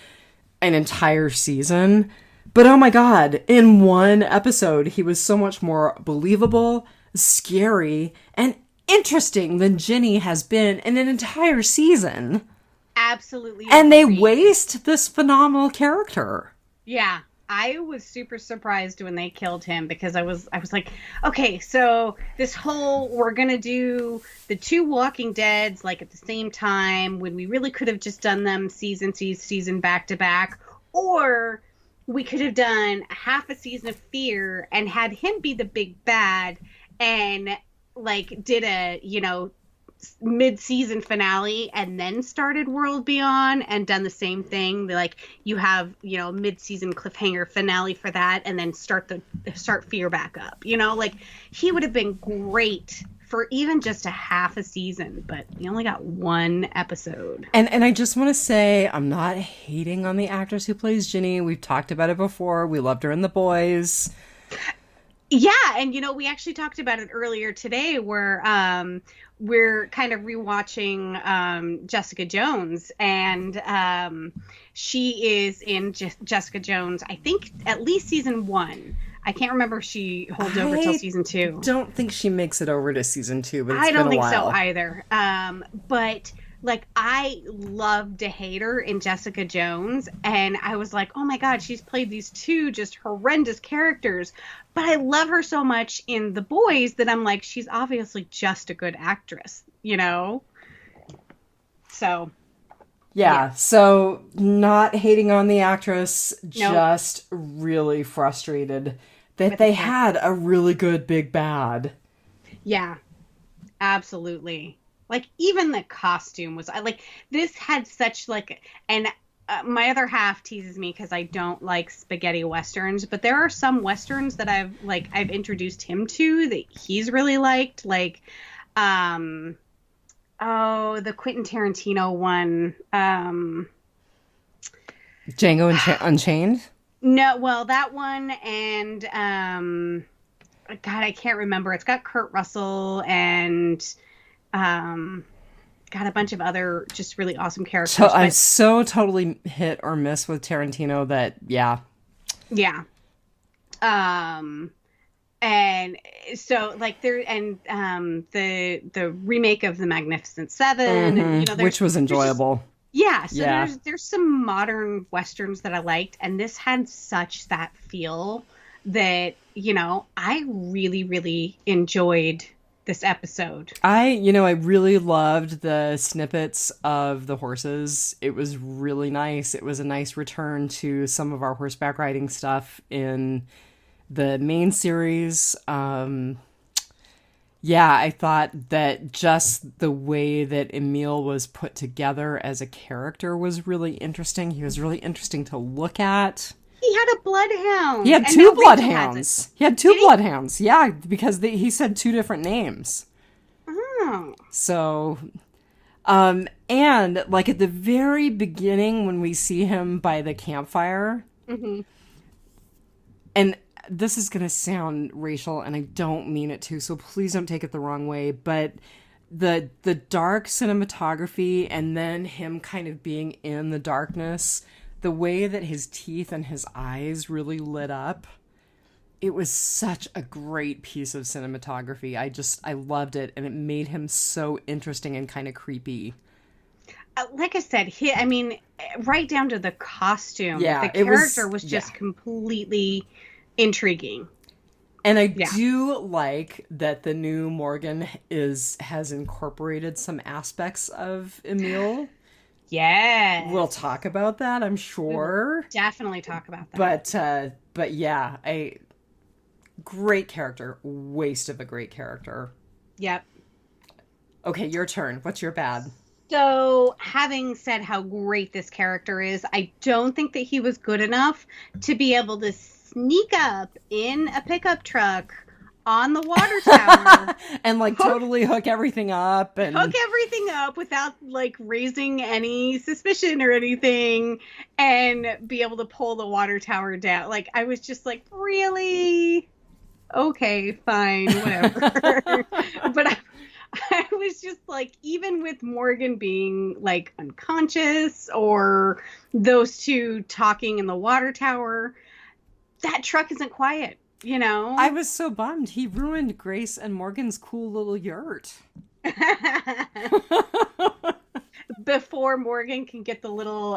A: an entire season. But oh my god, in one episode, he was so much more believable, scary, and interesting than Ginny has been in an entire season.
B: Absolutely.
A: And they
B: agreed.
A: waste this phenomenal character.
B: Yeah. I was super surprised when they killed him because I was like, okay, so this whole we're gonna do the two Walking Deads like at the same time when we really could have just done them season back to back, or we could have done half a season of Fear and had him be the big bad and like did a mid-season finale and then started World Beyond and done the same thing. Like you have, mid-season cliffhanger finale for that and then start Fear back up. Like he would have been great for even just a half a season, but we only got one episode.
A: And I just want to say I'm not hating on the actress who plays Ginny. We've talked about it before. We loved her in The Boys.
B: Yeah, and we actually talked about it earlier today where we're kind of rewatching Jessica Jones, and she is in Jessica Jones, I think at least season 1. I can't remember if she holds over till season 2.
A: Don't think she makes it over to season 2, but it's
B: I don't
A: been a
B: think so
A: while.
B: either. But like I loved to hate her in Jessica Jones, and I was like, oh my god, she's played these two just horrendous characters, but I love her so much in The Boys that I'm like, she's obviously just a good actress, So
A: Yeah, so not hating on the actress,
B: Nope.
A: just really frustrated that they had a really good big bad.
B: Yeah, absolutely. Like even the costume was like this had such like and my other half teases me because I don't like spaghetti westerns, but there are some westerns that I've introduced him to that he's really liked, like the Quentin Tarantino one,
A: Django Unchained?
B: no, well that one, and God, I can't remember. It's got Kurt Russell and got a bunch of other just really awesome characters.
A: So I'm so totally hit or miss with Tarantino that, yeah.
B: Yeah. And so like there, and the remake of The Magnificent Seven, and
A: which was enjoyable.
B: There's some modern westerns that I liked, and this had such that feel that I really, really enjoyed this episode.
A: I really loved the snippets of the horses. It was really nice. It was a nice return to some of our horseback riding stuff in the main series. I thought that just the way that Emil was put together as a character was really interesting. He was really interesting to look at.
B: He had a bloodhound.
A: He had two bloodhounds. He had two bloodhounds. Yeah, because he said two different names.
B: Oh.
A: So, and like at the very beginning when we see him by the campfire, and this is going to sound racial and I don't mean it to, so please don't take it the wrong way, but the dark cinematography and then him kind of being in the darkness, the way that his teeth and his eyes really lit up, it was such a great piece of cinematography. I loved it, and it made him so interesting and kind of creepy.
B: like I said, right down to the costume.
A: Yeah,
B: The character was just completely intriguing.
A: And I do like that the new Morgan has incorporated some aspects of Emil.
B: Yeah.
A: We'll talk about that, I'm sure.
B: Definitely talk about that.
A: But yeah, a great character. Waste of a great character.
B: Yep.
A: Okay, your turn. What's your bad?
B: So, having said how great this character is, I don't think that he was good enough to be able to sneak up in a pickup truck on the water tower
A: and like totally hook everything up
B: without like raising any suspicion or anything, and be able to pull the water tower down. Like, I was just like, really? Okay, fine, whatever. But I was just like, even with Morgan being like unconscious or those two talking in the water tower, that truck isn't quiet, you know?
A: I was so bummed. He ruined Grace and Morgan's cool little yurt.
B: Before Morgan can get the little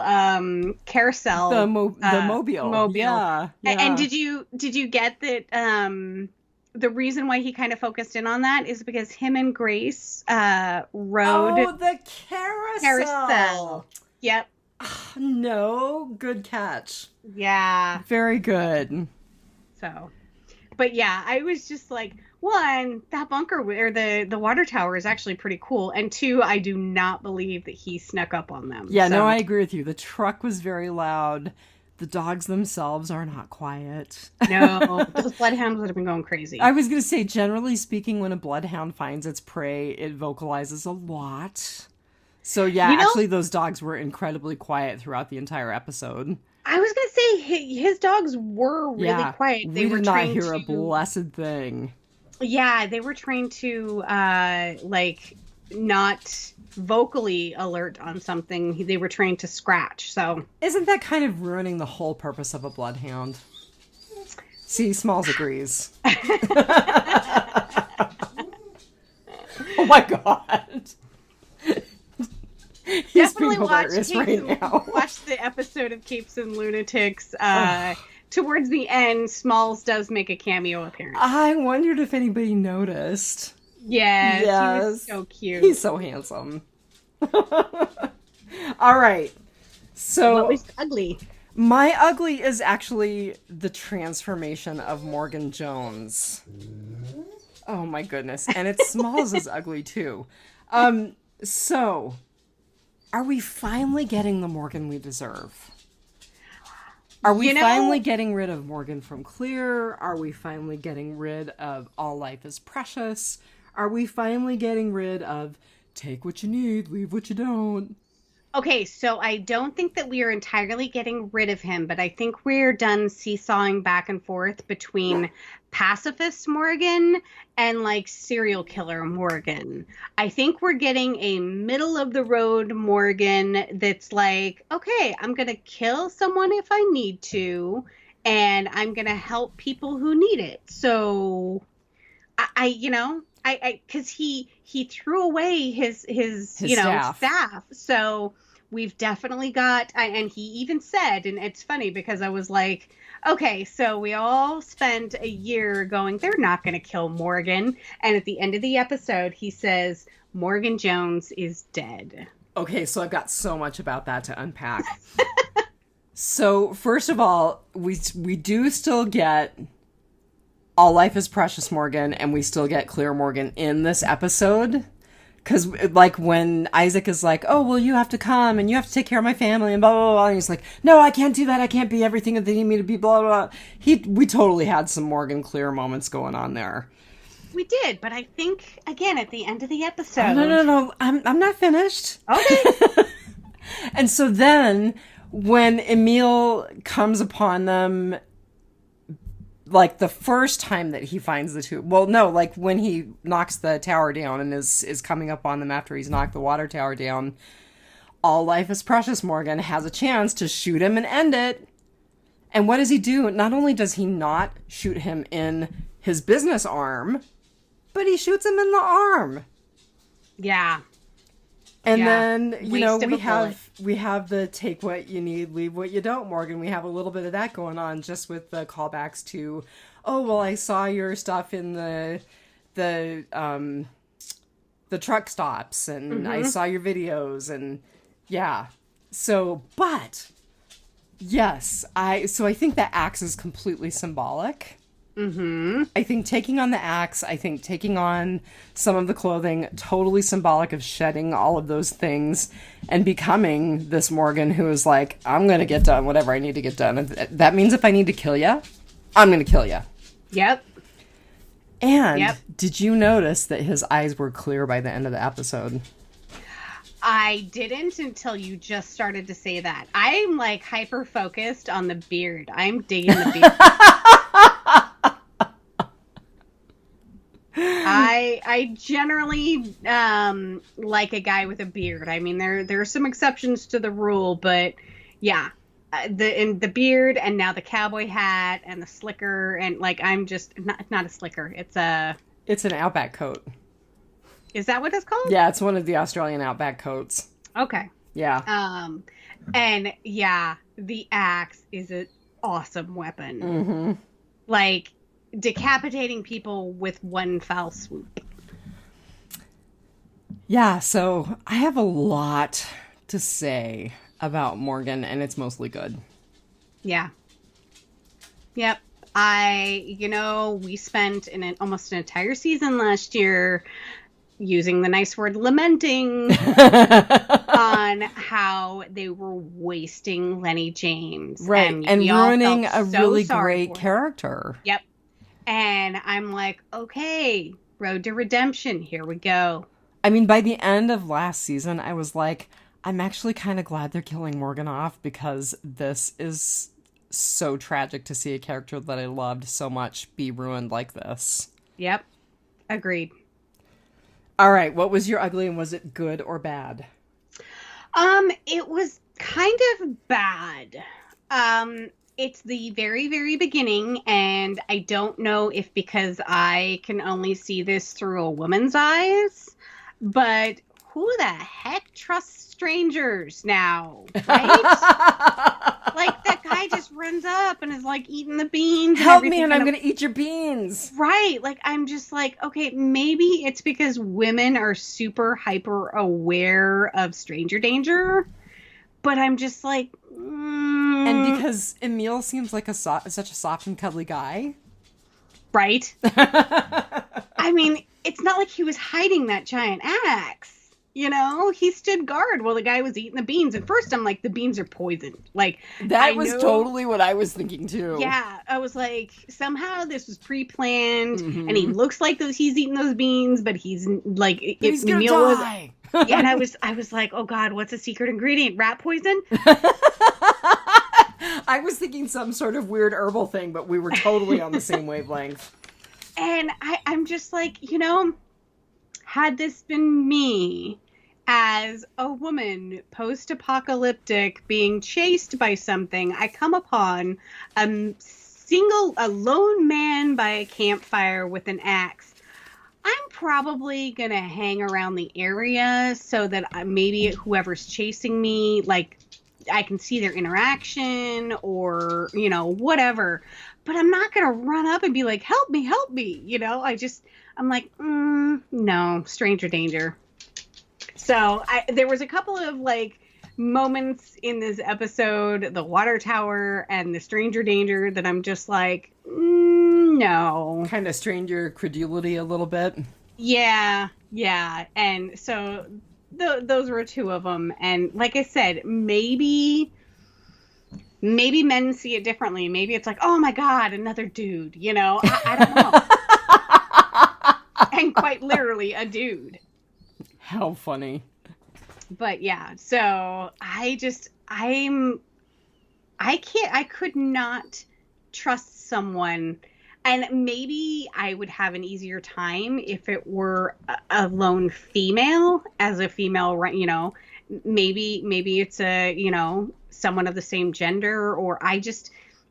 B: carousel.
A: The mobile. Yeah.
B: And did you get that the reason why he kind of focused in on that is because him and Grace rode
A: the carousel.
B: Yep.
A: No, good catch.
B: Yeah.
A: Very good.
B: So, but yeah, I was just like, one, that bunker or the water tower is actually pretty cool, and two, I do not believe that he snuck up on them.
A: Yeah, no, I agree with you. The truck was very loud. The dogs themselves are not quiet.
B: No, those bloodhounds would have been going crazy.
A: I was going to say, generally speaking, when a bloodhound finds its prey, it vocalizes a lot. So yeah, actually those dogs were incredibly quiet throughout the entire episode.
B: I was going to say his dogs were really quiet.
A: We did not hear a blessed thing.
B: Yeah, they were trained to like not vocally alert on something. They were trained to scratch. So
A: isn't that kind of ruining the whole purpose of a bloodhound? See, Smalls agrees. Oh my god. He's
B: definitely watch the episode of Capes and Lunatics. Towards the end, Smalls does make a cameo appearance.
A: I wondered if anybody noticed.
B: Yes. He was so cute.
A: He's so handsome. All right. So
B: what was ugly?
A: My ugly is actually the transformation of Morgan Jones. Oh my goodness. And it's Smalls is ugly too. So are we finally getting the Morgan we deserve? Are we finally getting rid of Morgan from Clear? Are we finally getting rid of All Life is Precious? Are we finally getting rid of take what you need, leave what you don't?
B: Okay, so I don't think that we are entirely getting rid of him, but I think we're done seesawing back and forth between pacifist Morgan and like serial killer Morgan. I think we're getting a middle of the road Morgan that's like, okay, I'm going to kill someone if I need to, and I'm going to help people who need it. So because he threw away his staff. So we've definitely got, and he even said, and it's funny because I was like, okay, so we all spent a year going, they're not going to kill Morgan. And at the end of the episode, he says, Morgan Jones is dead.
A: Okay, so I've got so much about that to unpack. So first of all, we do still get All Life is Precious Morgan, and we still get Clear Morgan in this episode. Because, like, when Isaac is like, oh, well, you have to come, and you have to take care of my family, and blah, blah, blah, and he's like, no, I can't do that, I can't be everything that they need me to be, blah, blah, blah. We totally had some Morgan Clear moments going on there.
B: We did, but I think, again, at the end of the episode...
A: No, I'm not finished.
B: Okay.
A: And so then, when Emil comes upon them... like the first time that he finds the two, well, no, like when he knocks the tower down and is coming up on them after he's knocked the water tower down, All Life is Precious Morgan has a chance to shoot him and end it. And what does he do? Not only does he not shoot him in his business arm, but he shoots him in the arm.
B: Yeah.
A: And
B: Yeah.
A: then, you know,
B: Waste of a bullet.
A: we have the take what you need, leave what you don't, Morgan. We have a little bit of that going on just with the callbacks to, oh, well, I saw your stuff in the truck stops, and I saw your videos, and yeah. So, but yes, I think the axe is completely symbolic. I think taking on the axe, I think taking on some of the clothing, totally symbolic of shedding all of those things and becoming this Morgan who is like, I'm going to get done whatever I need to get done. If that means if I need to kill you, I'm going to kill you.
B: Yep.
A: And did you notice that his eyes were clear by the end of the episode?
B: I didn't until you just started to say that. I'm like hyper focused on the beard. I'm digging the beard. I generally like a guy with a beard. I mean, there are some exceptions to the rule, but yeah, the beard, and now the cowboy hat and the slicker, and like I'm just not a slicker. It's
A: an Outback coat.
B: Is that what it's called?
A: Yeah, it's one of the Australian Outback coats.
B: Okay.
A: Yeah.
B: And yeah, the axe is an awesome weapon. Like decapitating people with one foul swoop.
A: Yeah, so I have a lot to say about Morgan, and it's mostly good.
B: Yeah. Yep. We spent almost an entire season last year using the nice word lamenting on how they were wasting Lenny James.
A: Right, and ruining a really great
B: him.
A: character.
B: Yep. And I'm like, okay, road to redemption. Here we go.
A: I mean, by the end of last season, I was like, I'm actually kind of glad they're killing Morgan off, because this is so tragic to see a character that I loved so much be ruined like this.
B: Yep. Agreed.
A: All right, what was your ugly, and was it good or bad?
B: It was kind of bad. It's the very, very beginning, and I don't know if because I can only see this through a woman's eyes, but who the heck trusts strangers now, right? Like, that guy just runs up and is, like, eating the beans.
A: Help me, and I'm going to eat your beans.
B: Right. Like, I'm just like, okay, maybe it's because women are super hyper aware of stranger danger, but I'm just like...
A: And because Emil seems like such a soft and cuddly guy.
B: Right. I mean, it's not like he was hiding that giant axe. You know, he stood guard while the guy was eating the beans. At first, I'm like, the beans are poisoned. Like,
A: that was totally what I was thinking too.
B: Yeah, I was like, somehow this was pre-planned, and he looks like he's eating those beans, but he's like,
A: he's gonna die.
B: Yeah, and I was like, oh God, what's the secret ingredient? Rat poison?
A: I was thinking some sort of weird herbal thing, but we were totally on the same wavelength.
B: And I'm just like, had this been me as a woman post-apocalyptic being chased by something, I come upon a lone man by a campfire with an axe, I'm probably going to hang around the area so that maybe whoever's chasing me, like, I can see their interaction or, whatever. But I'm not going to run up and be like, help me. I'm like, no, stranger danger. So there was a couple of, like, moments in this episode, the water tower and the stranger danger, that I'm just like, no.
A: Kind of stranger credulity a little bit.
B: Yeah. And so those were two of them. And like I said, maybe men see it differently. Maybe it's like, oh my God, another dude, I don't know. And quite literally a dude.
A: How funny.
B: But yeah, so I could not trust someone, and maybe I would have an easier time if it were a lone female, as a female, maybe it's someone of the same gender, or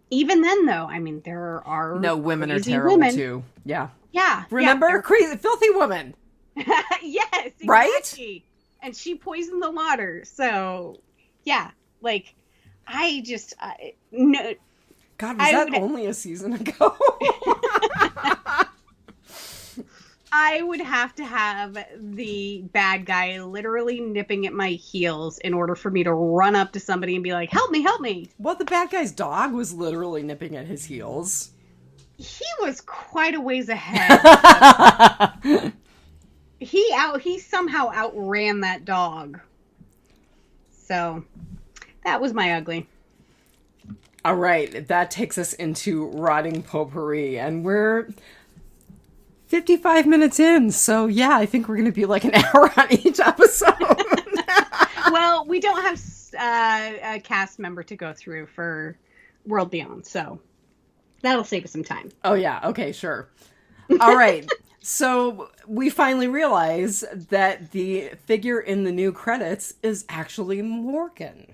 B: even then though, I mean, there are
A: no, women are terrible too. Yeah.
B: Yeah.
A: Remember? Crazy, filthy woman.
B: Yes. Exactly.
A: Right?
B: and she poisoned the water. So, yeah, like, no.
A: God, was that only a season ago?
B: I would have to have the bad guy literally nipping at my heels in order for me to run up to somebody and be like, help me, help me.
A: Well, the bad guy's dog was literally nipping at his heels.
B: He was quite a ways ahead. He somehow outran that dog. So that was my ugly.
A: All right, that takes us into Rotting Potpourri, and we're 55 minutes in, so yeah, I think we're going to be like an hour on each episode.
B: Well, we don't have a cast member to go through for World Beyond, so that'll save us some time.
A: Oh yeah, okay, sure. All right, so we finally realize that the figure in the new credits is actually Morgan.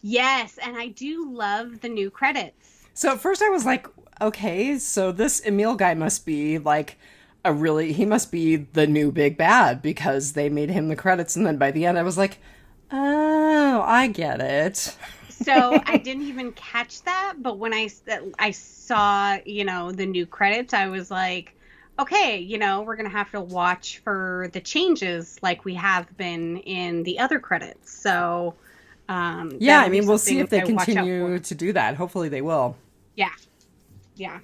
B: Yes, and I do love the new credits.
A: So at first I was like, okay, so this Emil guy must be like he must be the new big bad because they made him the credits. And then by the end I was like, oh, I get it.
B: So I didn't even catch that. But when I saw, the new credits, I was like, okay, we're going to have to watch for the changes like we have been in the other credits. So,
A: yeah, I mean, we'll see if they continue to do that. Hopefully they will.
B: Yeah. Yeah.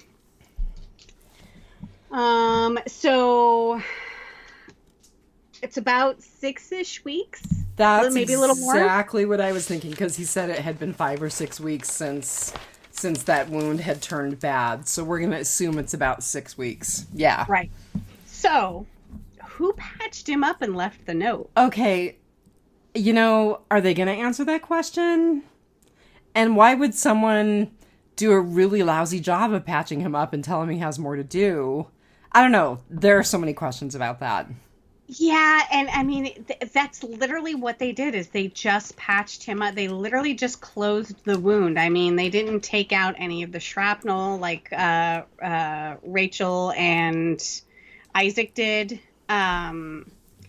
B: So it's about 6-ish weeks.
A: That's
B: maybe a little more.
A: Exactly what I was thinking, because he said it had been 5 or 6 weeks since that wound had turned bad. So we're going to assume it's about 6 weeks. Yeah.
B: Right. So who patched him up and left the note?
A: Okay. Are they going to answer that question? And why would someone do a really lousy job of patching him up and tell him he has more to do? I don't know. There are so many questions about that.
B: Yeah, and I mean, that's literally what they did, is they just patched him up. They literally just closed the wound. I mean, they didn't take out any of the shrapnel like Rachel and Isaac did.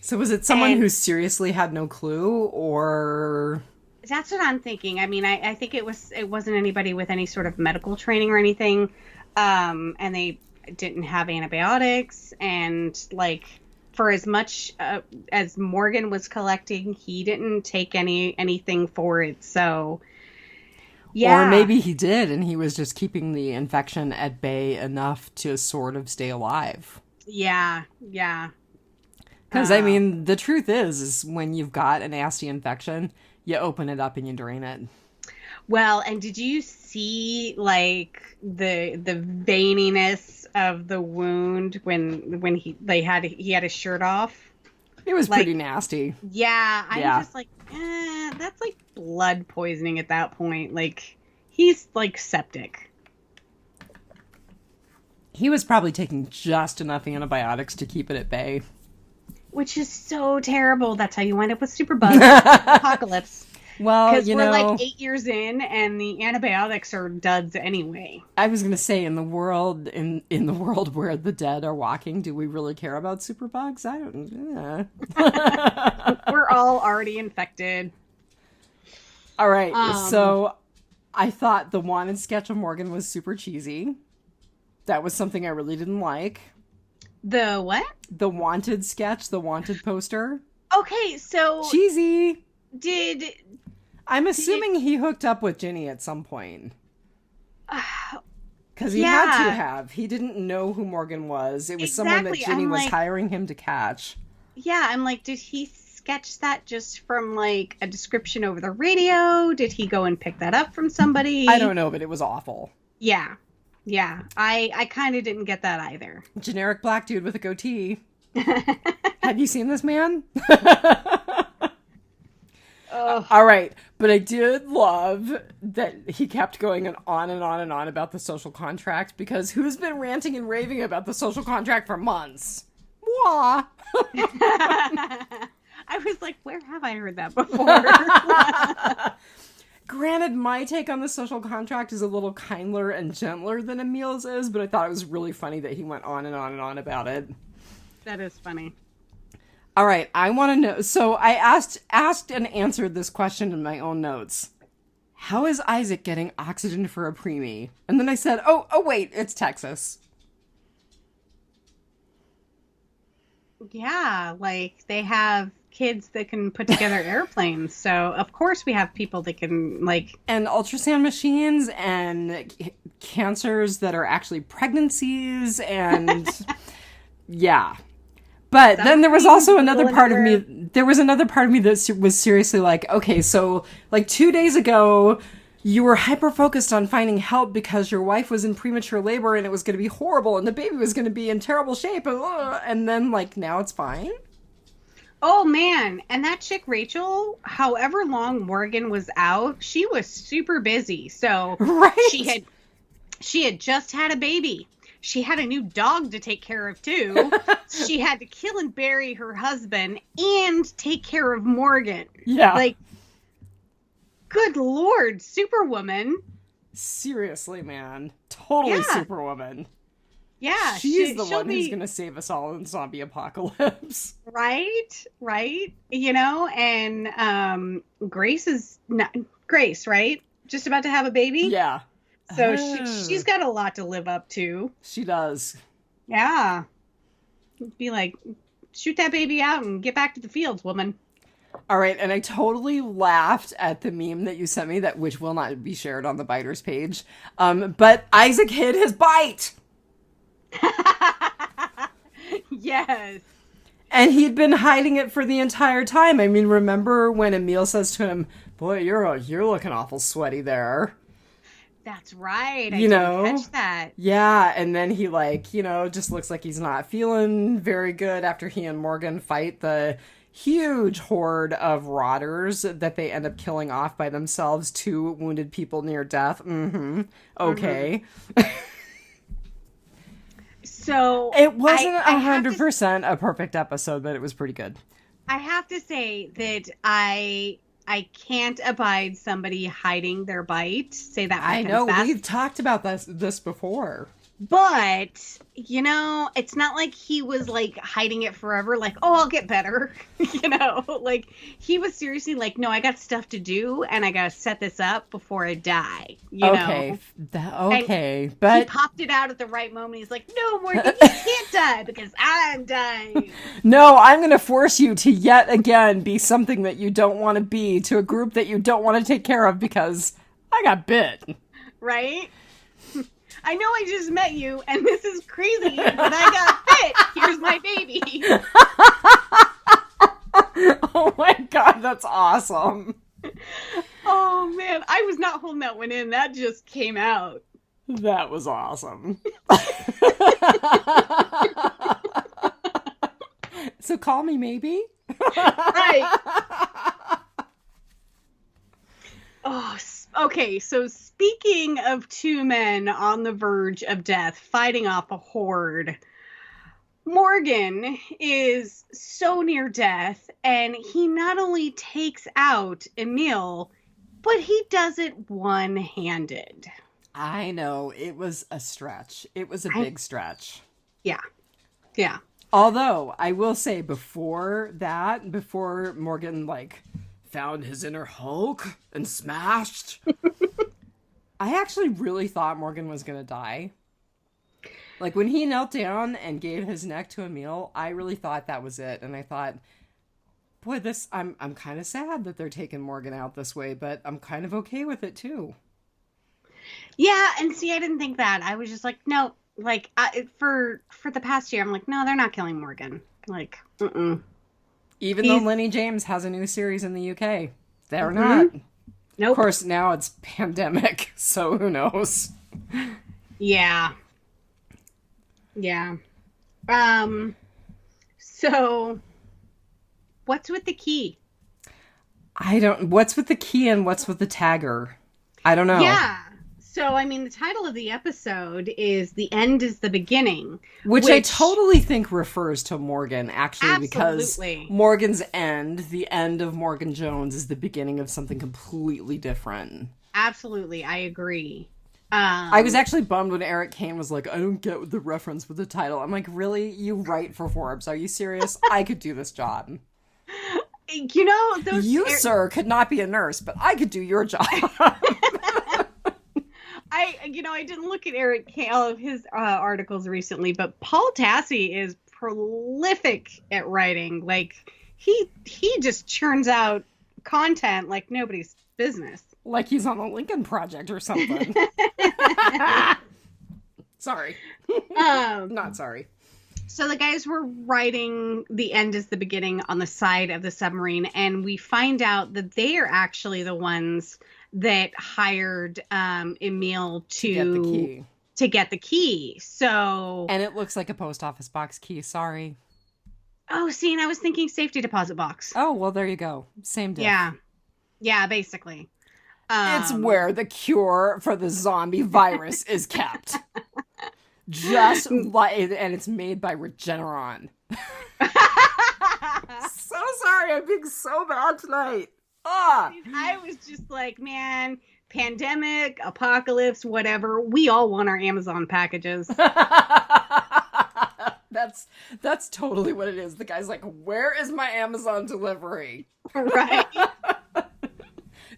A: So was it someone who seriously had no clue, or...
B: That's what I'm thinking. I mean, I think it wasn't anybody with any sort of medical training or anything. And they didn't have antibiotics, and like, for as much as Morgan was collecting, he didn't take anything for it. So, yeah.
A: Or maybe he did, and he was just keeping the infection at bay enough to sort of stay alive.
B: Yeah, yeah.
A: Because, I mean, the truth is when you've got a nasty infection, you open it up and you drain it.
B: Well, and did you see, like, the veininess of the wound when he had his shirt off?
A: It was pretty nasty.
B: Yeah, I was just like, that's like blood poisoning at that point. Like, he's like septic.
A: He was probably taking just enough antibiotics to keep it at bay.
B: Which is so terrible. That's how you wind up with superbugs. Apocalypse.
A: Well,
B: because we're like 8 years in, and the antibiotics are duds anyway.
A: I was going to say, in the world where the dead are walking, do we really care about superbugs? I don't. Yeah.
B: We're all already infected.
A: All right, so I thought the wanted sketch of Morgan was super cheesy. That was something I really didn't like.
B: The what?
A: The wanted sketch, the wanted poster.
B: Okay, so...
A: Cheesy! I'm assuming he hooked up with Ginny at some point. Because he had to have. He didn't know who Morgan was. It was someone that Ginny was hiring him to catch.
B: Yeah, I'm like, did he sketch that just from, like, a description over the radio? Did he go and pick that up from somebody?
A: I don't know, but it was awful.
B: Yeah. Yeah, I kind of didn't get that either.
A: Generic black dude with a goatee. Have you seen this man? All right, but I did love that he kept going on and on and on about the social contract, because who's been ranting and raving about the social contract for months? Moi!
B: I was like, where have I heard that before?
A: Granted, my take on the social contract is a little kinder and gentler than Emil's is, but I thought it was really funny that he went on and on and on about it.
B: That is funny.
A: All right, I want to know. So I asked and answered this question in my own notes. How is Isaac getting oxygen for a preemie? And then I said, oh wait, it's Texas.
B: Yeah, like they have kids that can put together airplanes. So of course we have people that can like
A: And ultrasound machines and cancers that are actually pregnancies and yeah. But then there was also another part of me. There was another part of me that was seriously like, okay, so like 2 days ago, you were hyper focused on finding help because your wife was in premature labor and it was going to be horrible and the baby was going to be in terrible shape. And then like now it's fine.
B: Oh man, and that chick Rachel, however long Morgan was out, she was super busy. So
A: right.
B: she had just had a baby. She had a new dog to take care of, too. She had to kill and bury her husband and take care of Morgan.
A: Yeah.
B: Like, good Lord, Superwoman.
A: Seriously, man. Totally Superwoman.
B: Yeah.
A: She's the one who's going to save us all in zombie apocalypse.
B: Right? You know, and Grace is... Grace, right? Just about to have a baby?
A: Yeah.
B: So she's got a lot to live up to.
A: She does.
B: Yeah. Be like, shoot that baby out and get back to the fields, woman.
A: All right, and I totally laughed at the meme that you sent me, which will not be shared on the Biters page. But Isaac hid his bite.
B: Yes.
A: And he'd been hiding it for the entire time. I mean, remember when Emil says to him, "Boy, you're looking awful sweaty there."
B: That's right. I didn't catch that.
A: Yeah, and then he just looks like he's not feeling very good after he and Morgan fight the huge horde of rotters that they end up killing off by themselves, 2 wounded people near death. Mm-hmm. Okay. Mm-hmm.
B: So
A: it wasn't 100% a perfect episode, but it was pretty good.
B: I have to say that I can't abide somebody hiding their bite. Say that.
A: I know we've talked about this before.
B: But, you know, it's not like he was, like, hiding it forever, like, oh, I'll get better, you know? Like, he was seriously like, no, I got stuff to do, and I gotta set this up before I die, you know?
A: Okay, but...
B: He popped it out at the right moment. He's like, no, Morgan, you can't die, because I'm dying.
A: No, I'm gonna force you to yet again be something that you don't want to be, to a group that you don't want to take care of, because I got bit.
B: Right? I know I just met you, and this is crazy, but I got bit. Here's my baby.
A: Oh my god, that's awesome.
B: Oh man, I was not holding that one in. That just came out.
A: That was awesome. So call me maybe?
B: Right. Oh, okay, so speaking of 2 men on the verge of death fighting off a horde, Morgan is so near death, and he not only takes out Emil, but he does it one-handed.
A: I know, it was a stretch. It was a big stretch.
B: Yeah.
A: Although, I will say, before Morgan, found his inner Hulk and smashed, I actually really thought Morgan was gonna die. Like, when he knelt down and gave his neck to Emil, I really thought that was it. And I thought, boy, I'm kind of sad that they're taking Morgan out this way, but I'm kind of okay with it, too.
B: Yeah, and see, I didn't think that. I was just like, no, for the past year, I'm like, no, they're not killing Morgan. Like,
A: Even though Lenny James has a new series in the UK. They're not.
B: Nope.
A: Of course, now it's pandemic, so who knows?
B: Yeah. So, what's with the key?
A: What's with the key and what's with the tagger? I don't know.
B: Yeah. So, I mean, the title of the episode is The End is the Beginning.
A: Which I totally think refers to Morgan, actually,
B: absolutely.
A: Because Morgan's end, the end of Morgan Jones, is the beginning of something completely different.
B: Absolutely, I agree.
A: I was actually bummed when Eric Kane was like, I don't get the reference with the title. I'm like, really? You write for Forbes. Are you serious? I could do this job.
B: You know, those...
A: You, sir, could not be a nurse, but I could do your job.
B: I didn't look at Eric Kane, all of his articles recently, but Paul Tassi is prolific at writing. Like, he just churns out content like nobody's business.
A: Like he's on the Lincoln Project or something. Sorry. Not sorry.
B: So the guys were writing "The End is the Beginning" on the side of the submarine, and we find out that they are actually the ones that hired Emil to get the key. So,
A: and it looks like a post office box key. Sorry.
B: Oh, see, and I was thinking safety deposit box.
A: Oh, well, there you go. Same diff.
B: Yeah, basically.
A: It's where the cure for the zombie virus is kept. Just like, and it's made by Regeneron. So sorry, I'm being so bad tonight.
B: I was just like, man, pandemic, apocalypse, whatever. We all want our Amazon packages.
A: That's totally what it is. The guy's like, where is my Amazon delivery?
B: Right.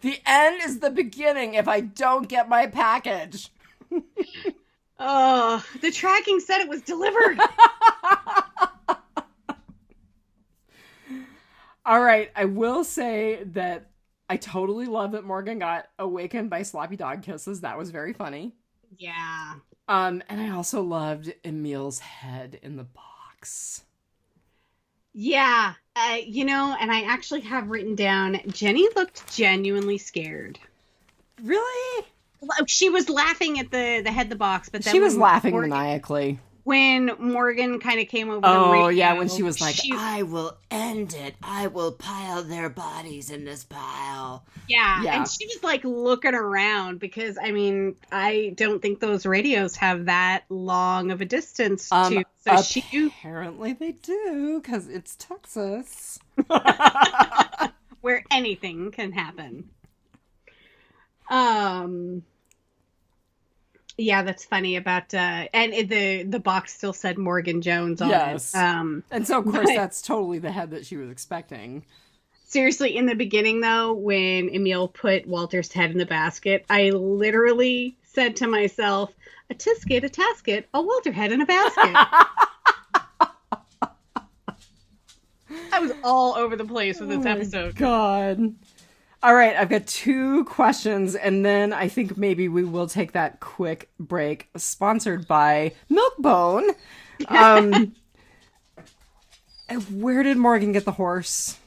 A: The end is the beginning if I don't get my package.
B: Oh, the tracking said it was delivered.
A: All right, I will say that I totally love that Morgan got awakened by sloppy dog kisses. That was very funny.
B: Yeah.
A: And I also loved Emil's head in the box.
B: Yeah. And I actually have written down, Jenny looked genuinely scared.
A: Really?
B: She was laughing at the head in the box, but then
A: she was laughing maniacally.
B: When Morgan kind of came over the
A: radio,
B: yeah,
A: when she was like, I will end it. I will pile their bodies in this pile.
B: Yeah, and she was like looking around because, I mean, I don't think those radios have that long of a distance to. So
A: apparently they do, because it's Texas.
B: Where anything can happen. Yeah, that's funny about and the box still said Morgan Jones on it.
A: And so of course that's totally the head that she was expecting.
B: Seriously, in the beginning though, when Emil put Walter's head in the basket, I literally said to myself, a tisket, a tasket, a Walter head in a basket. I was all over the place with this episode.
A: God. All right, I've got 2 questions, and then I think maybe we will take that quick break, sponsored by Milkbone. Where did Morgan get the horse?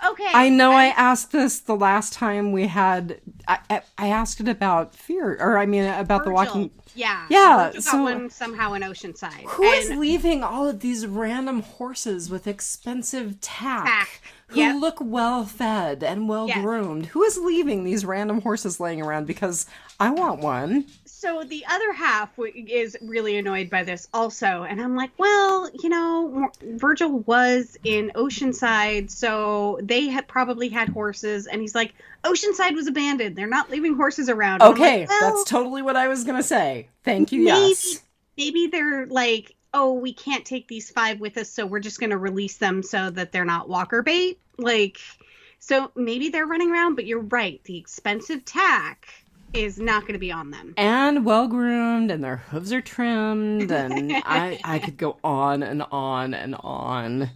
B: Okay.
A: I know I asked this the last time we had... I asked it about fear, or I mean about
B: Virgil.
A: The Walking...
B: Yeah.
A: Yeah.
B: So one somehow in Oceanside.
A: Who is leaving all of these random horses with expensive tack who look well fed and well groomed? Who is leaving these random horses laying around? Because I want one.
B: So the other half is really annoyed by this also. And I'm like, well, Virgil was in Oceanside, so they had probably had horses. And he's like, Oceanside was abandoned. They're not leaving horses around.
A: Okay, that's totally what I was going to say. Thank you, yes.
B: Maybe they're like, oh, we can't take these 5 with us, so we're just going to release them so that they're not walker bait. Like, so maybe they're running around, but you're right. The expensive tack is not going to be on them.
A: And well-groomed, and their hooves are trimmed, and I could go on and on and on.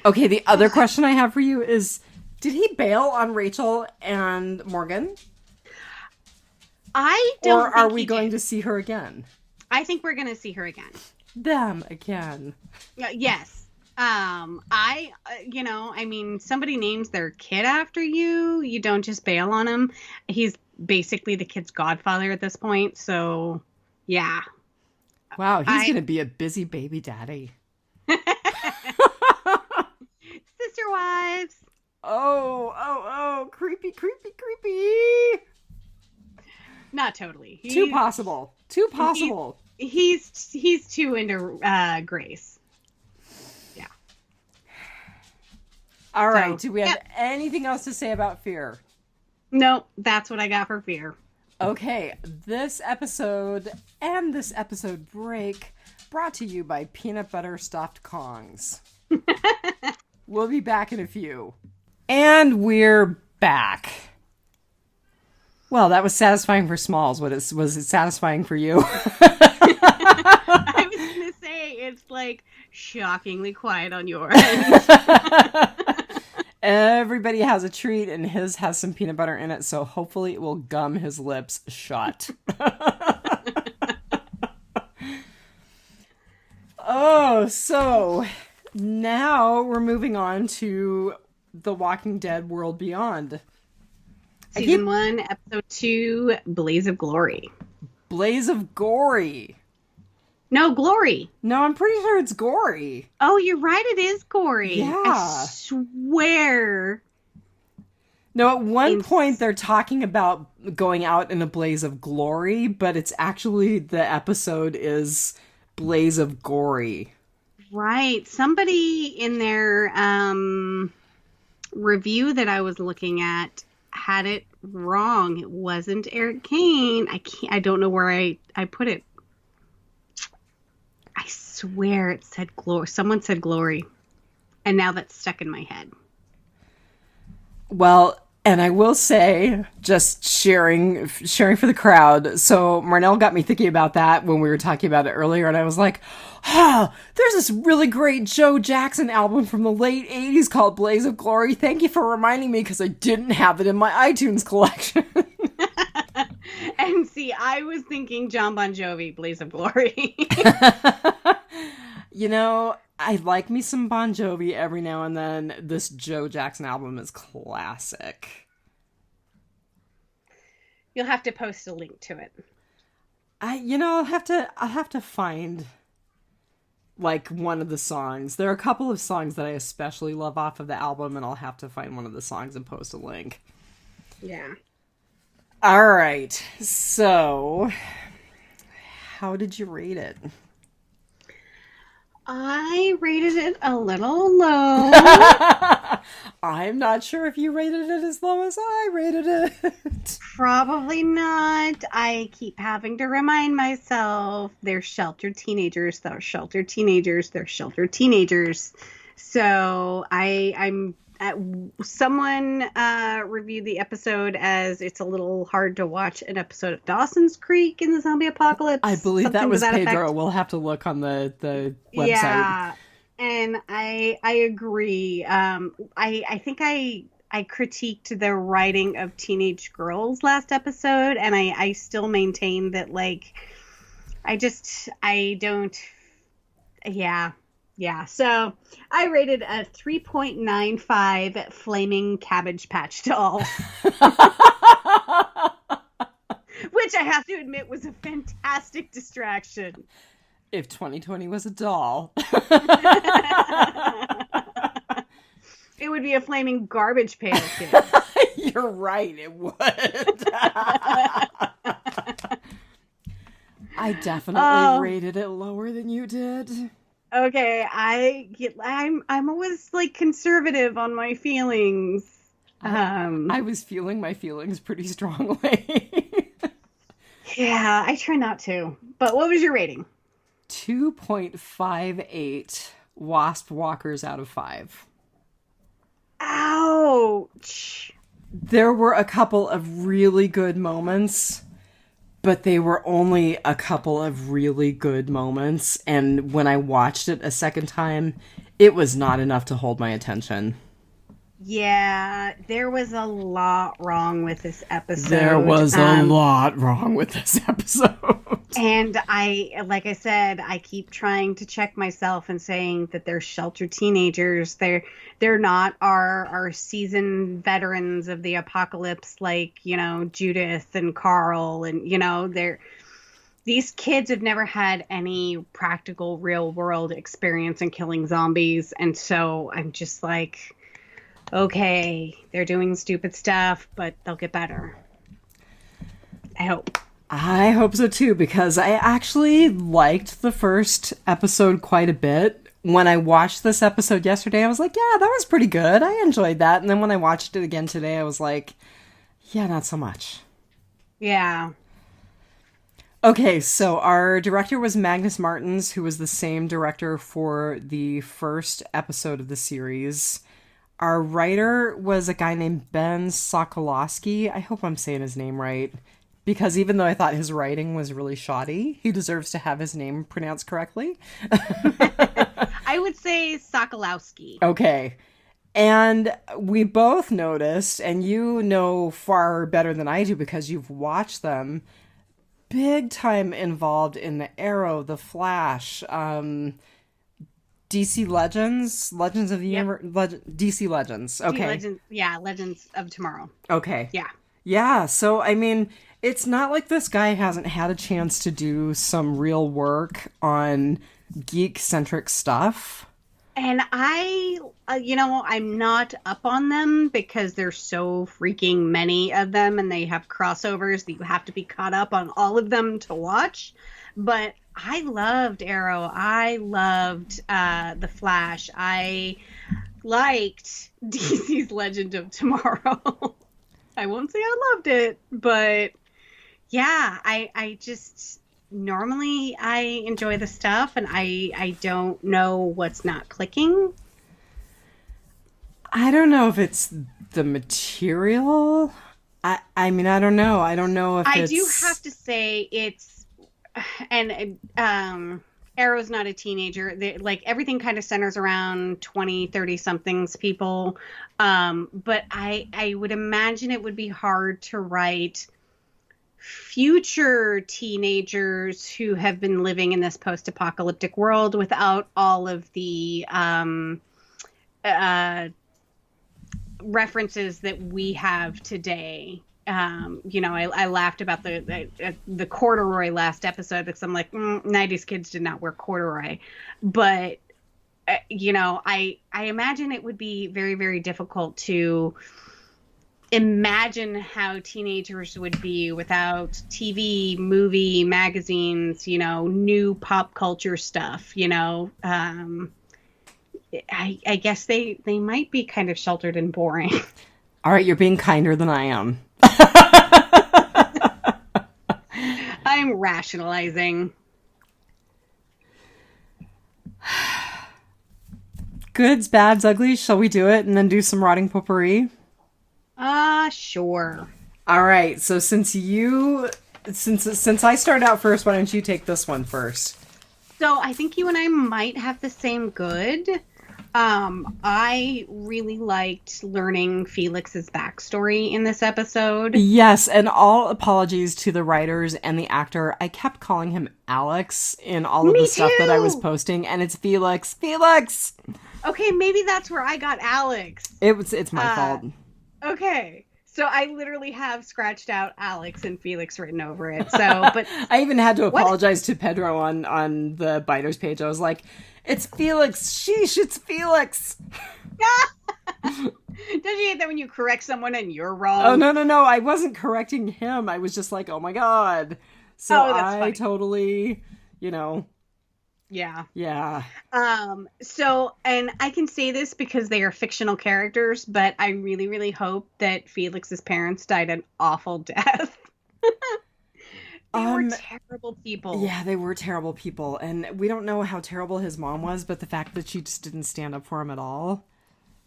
A: Okay, the other question I have for you is, did he bail on Rachel and Morgan?
B: I don't
A: Or are we going to see her again?
B: I think we're going to see her again.
A: Them again.
B: Yes. I mean, somebody names their kid after you. You don't just bail on him. He's basically the kid's godfather at this point. So, yeah.
A: Wow, he's going to be a busy baby daddy.
B: Sister wives.
A: Oh, creepy. Not
B: totally.
A: Too possible.
B: He's too into Grace. Yeah.
A: All right. Do we have anything else to say about fear?
B: No, that's what I got for fear.
A: Okay, this episode and this episode break brought to you by Peanut Butter Stuffed Kongs. We'll be back in a few. And we're back. Well, that was satisfying for Smalls. Was it satisfying for you?
B: I was going to say, it's like shockingly quiet on your end.
A: Everybody has a treat, and his has some peanut butter in it, so hopefully it will gum his lips shut. Oh, so now we're moving on to The Walking Dead World Beyond.
B: Season 1, Episode 2, Blaze of Glory.
A: Blaze of Gory.
B: No, Glory.
A: No, I'm pretty sure it's Gory.
B: Oh, you're right, it is Gory.
A: Yeah.
B: I swear.
A: No, at one point they're talking about going out in a blaze of glory, but it's actually the episode is Blaze of Gory.
B: Right. Somebody in their review that I was looking at had it wrong. It wasn't Eric Kane. I don't know where I put it. I swear it said glory. Someone said glory. And now that's stuck in my head.
A: Well, and I will say, just sharing for the crowd. So Marnell got me thinking about that when we were talking about it earlier, and I was like, there's this really great Joe Jackson album from the late 80s called Blaze of Glory. Thank you for reminding me, because I didn't have it in my iTunes collection.
B: And see, I was thinking John Bon Jovi, Blaze of Glory.
A: You know, I like me some Bon Jovi every now and then. This Joe Jackson album is classic.
B: You'll have to post a link to it.
A: I'll have to find like one of the songs. There are a couple of songs that I especially love off of the album, and I'll have to find one of the songs and post a link.
B: Yeah.
A: All right. So, how did you rate it?
B: I rated it a little low.
A: I'm not sure if you rated it as low as I rated it.
B: Probably not. I keep having to remind myself they're sheltered teenagers. They're sheltered teenagers. They're sheltered teenagers. So I'm someone reviewed the episode as it's a little hard to watch an episode of Dawson's Creek in the zombie apocalypse.
A: I believe that was Pedro.
B: Effect.
A: We'll have to look on the website.
B: Yeah, and I agree. I think I critiqued the writing of teenage girls last episode, and I still maintain that, like, I don't. Yeah, so I rated a 3.95 flaming Cabbage Patch doll. Which I have to admit was a fantastic distraction.
A: If 2020 was a doll.
B: It would be a flaming Garbage Pail Kid.
A: You're right, it would. I definitely rated it lower than you did.
B: Okay, I'm always like conservative on my feelings.
A: I was feeling my feelings pretty strongly.
B: Yeah, I try not to. But what was your rating?
A: 2.58 wasp walkers out of 5.
B: Ouch.
A: There were a couple of really good moments, but they were only a couple of really good moments, and when I watched it a second time, it was not enough to hold my attention.
B: Yeah, there was a lot wrong with this episode.
A: There was a lot wrong with this episode.
B: And like I said, I keep trying to check myself and saying that they're sheltered teenagers. They're not our seasoned veterans of the apocalypse, like, Judith and Carl, and these kids have never had any practical real world experience in killing zombies, and so I'm just like, okay, they're doing stupid stuff, but they'll get better. I hope.
A: I hope so too, because I actually liked the first episode quite a bit. When I watched this episode yesterday, I was like, yeah, that was pretty good. I enjoyed that. And then when I watched it again today, I was like, yeah, not so much.
B: Yeah.
A: Okay, so our director was Magnus Martins, who was the same director for the first episode of the series. Our writer was a guy named Ben Sokolowski. I hope I'm saying his name right. Because even though I thought his writing was really shoddy, he deserves to have his name pronounced correctly.
B: I would say Sokolowski.
A: Okay. And we both noticed, and you know far better than I do because you've watched them, big time involved in the Arrow, the Flash, DC Legends of the Universe, DC Legends. Okay.
B: Legends of Tomorrow.
A: Okay.
B: Yeah.
A: Yeah, so I mean, it's not like this guy hasn't had a chance to do some real work on geek-centric stuff.
B: And I'm not up on them because there's so freaking many of them and they have crossovers that you have to be caught up on all of them to watch. But I loved Arrow. I loved The Flash. I liked DC's Legend of Tomorrow. I won't say I loved it, but yeah, I just normally I enjoy the stuff and I don't know what's not clicking.
A: I don't know if it's the material. I mean, I don't know. I don't know if
B: I
A: it's...
B: do have to say it's, and Arrow's not a teenager. Like everything kind of centers around 20, 30 somethings people. But I would imagine it would be hard to write future teenagers who have been living in this post-apocalyptic world without all of the references that we have today. I laughed about the corduroy last episode because I'm like, 90s kids did not wear corduroy. But, I imagine it would be very, very difficult to imagine how teenagers would be without TV, movie, magazines, new pop culture stuff, I guess they might be kind of sheltered and boring.
A: All right, you're being kinder than I am.
B: I'm rationalizing.
A: Goods, bads, uglies. Shall we do it and then do some rotting potpourri?
B: Sure.
A: All right. So since I started out first, why don't you take this one first?
B: So I think you and I might have the same good. I really liked learning Felix's backstory in this episode.
A: Yes, and all apologies to the writers and the actor. I kept calling him Alex in all of the stuff that I was posting, and it's Felix. Felix!
B: Okay, maybe that's where I got Alex.
A: It's my fault.
B: Okay. So I literally have scratched out Alex and Felix written over it. So, but
A: I even had to apologize to Pedro on the Biters page. I was like, "It's Felix. Sheesh, it's Felix."
B: Don't you hate that when you correct someone and you're wrong?
A: Oh no! I wasn't correcting him. I was just like, "Oh my god!" So
B: that's funny.
A: Totally,
B: Yeah.
A: Yeah.
B: So, and I can say this because they are fictional characters, but I really, really hope that Felix's parents died an awful death. They were terrible people.
A: Yeah, they were terrible people. And we don't know how terrible his mom was, but the fact that she just didn't stand up for him at all.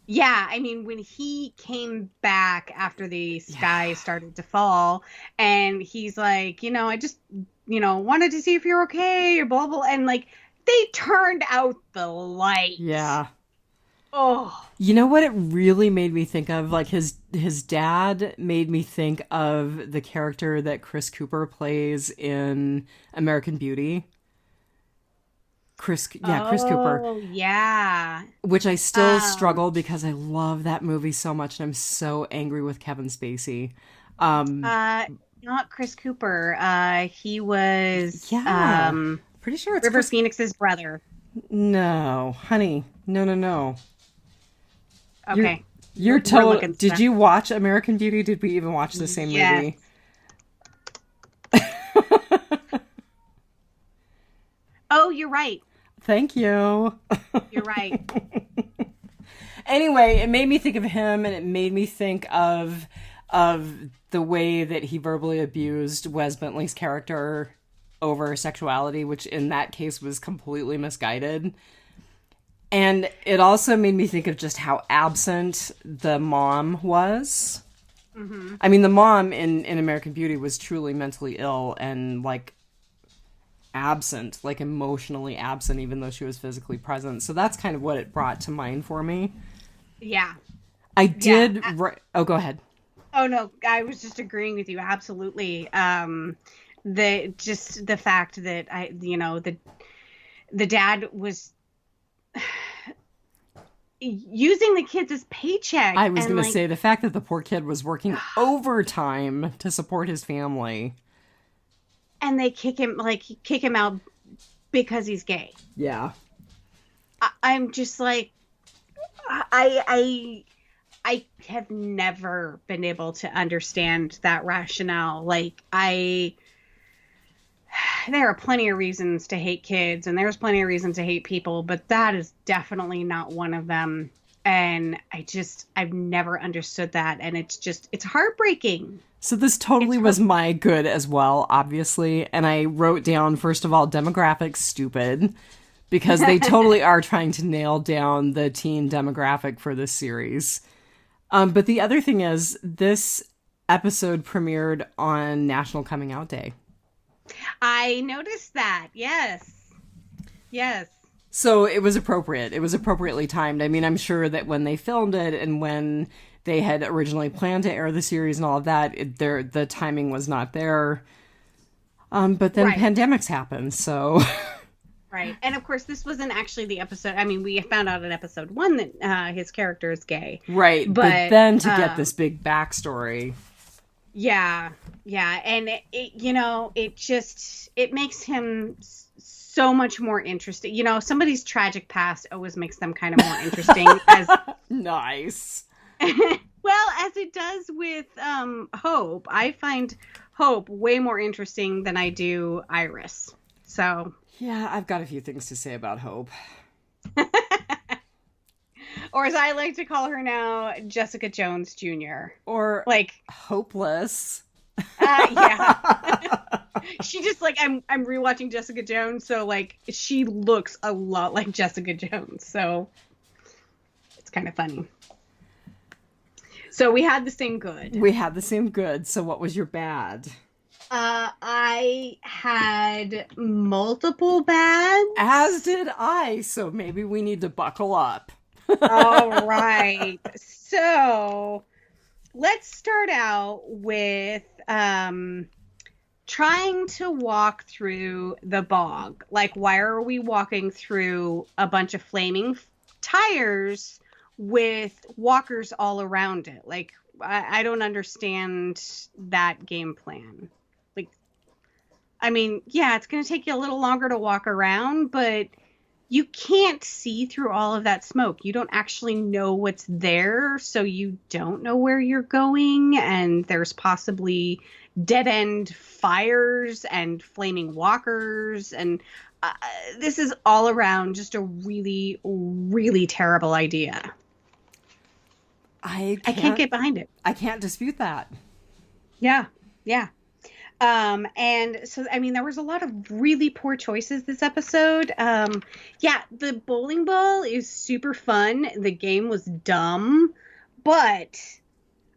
B: Yeah, I mean, when he came back after the sky started to fall, and he's like, I just, wanted to see if you're okay, or blah, blah, and like, they turned out the light.
A: Yeah.
B: Oh.
A: You know what it really made me think of? Like his dad made me think of the character that Chris Cooper plays in American Beauty. Chris Cooper.
B: Oh, yeah.
A: Which I still struggle because I love that movie so much and I'm so angry with Kevin Spacey.
B: Not Chris Cooper. He was
A: pretty sure it's
B: River Phoenix's brother.
A: No, honey. No.
B: Okay.
A: You're total. Did you watch American Beauty? Did we even watch the same movie?
B: Oh, you're right.
A: Thank you.
B: You're right.
A: Anyway, it made me think of him and it made me think of of the way that he verbally abused Wes Bentley's character over sexuality, which in that case was completely misguided. And it also made me think of just how absent the mom was. Mm-hmm. I mean, the mom in American Beauty was truly mentally ill and, like, absent, like emotionally absent, even though she was physically present. So that's kind of what it brought to mind for me.
B: Yeah.
A: I did... Oh, go ahead.
B: Oh, no, I was just agreeing with you. Absolutely. The fact that the dad was using the kids as paycheck.
A: I was going to say the fact that the poor kid was working overtime to support his family.
B: And they kick him out because he's gay.
A: Yeah.
B: I'm just like, I have never been able to understand that rationale. Like, there are plenty of reasons to hate kids, and there's plenty of reasons to hate people, but that is definitely not one of them. And I've never understood that. And it's heartbreaking.
A: So this totally was my good as well, obviously. And I wrote down, first of all, demographics stupid, because they totally are trying to nail down the teen demographic for this series. But the other thing is, this episode premiered on National Coming Out Day.
B: I noticed that. Yes.
A: So it was appropriate. It was appropriately timed. I mean, I'm sure that when they filmed it and when they had originally planned to air the series and all of that, the timing was not there. But then pandemics happened, so...
B: Right. And of course, this wasn't actually the episode. I mean, we found out in episode 1 that his character is gay.
A: Right. But then to get this big backstory.
B: Yeah. And it makes him so much more interesting. Somebody's tragic past always makes them kind of more interesting.
A: Nice.
B: Well, as it does with Hope. I find Hope way more interesting than I do Iris. So...
A: Yeah, I've got a few things to say about Hope.
B: Or as I like to call her now, Jessica Jones Jr.
A: Or
B: like
A: Hopeless.
B: Yeah. She just I'm rewatching Jessica Jones, so she looks a lot like Jessica Jones, so it's kind of funny. So we had the same good. So what was your bad? I had multiple bads.
A: As did I, so maybe we need to buckle up.
B: All right. So let's start out with trying to walk through the bog. Like, why are we walking through a bunch of flaming tires with walkers all around it? Like, I don't understand that game plan. I mean, yeah, it's going to take you a little longer to walk around, but you can't see through all of that smoke. You don't actually know what's there, so you don't know where you're going, and there's possibly dead-end fires and flaming walkers, and this is all around just a really, really terrible idea. I can't get behind it.
A: I can't dispute that.
B: Yeah. And so, I mean, there was a lot of really poor choices this episode. The bowling ball is super fun. The game was dumb, but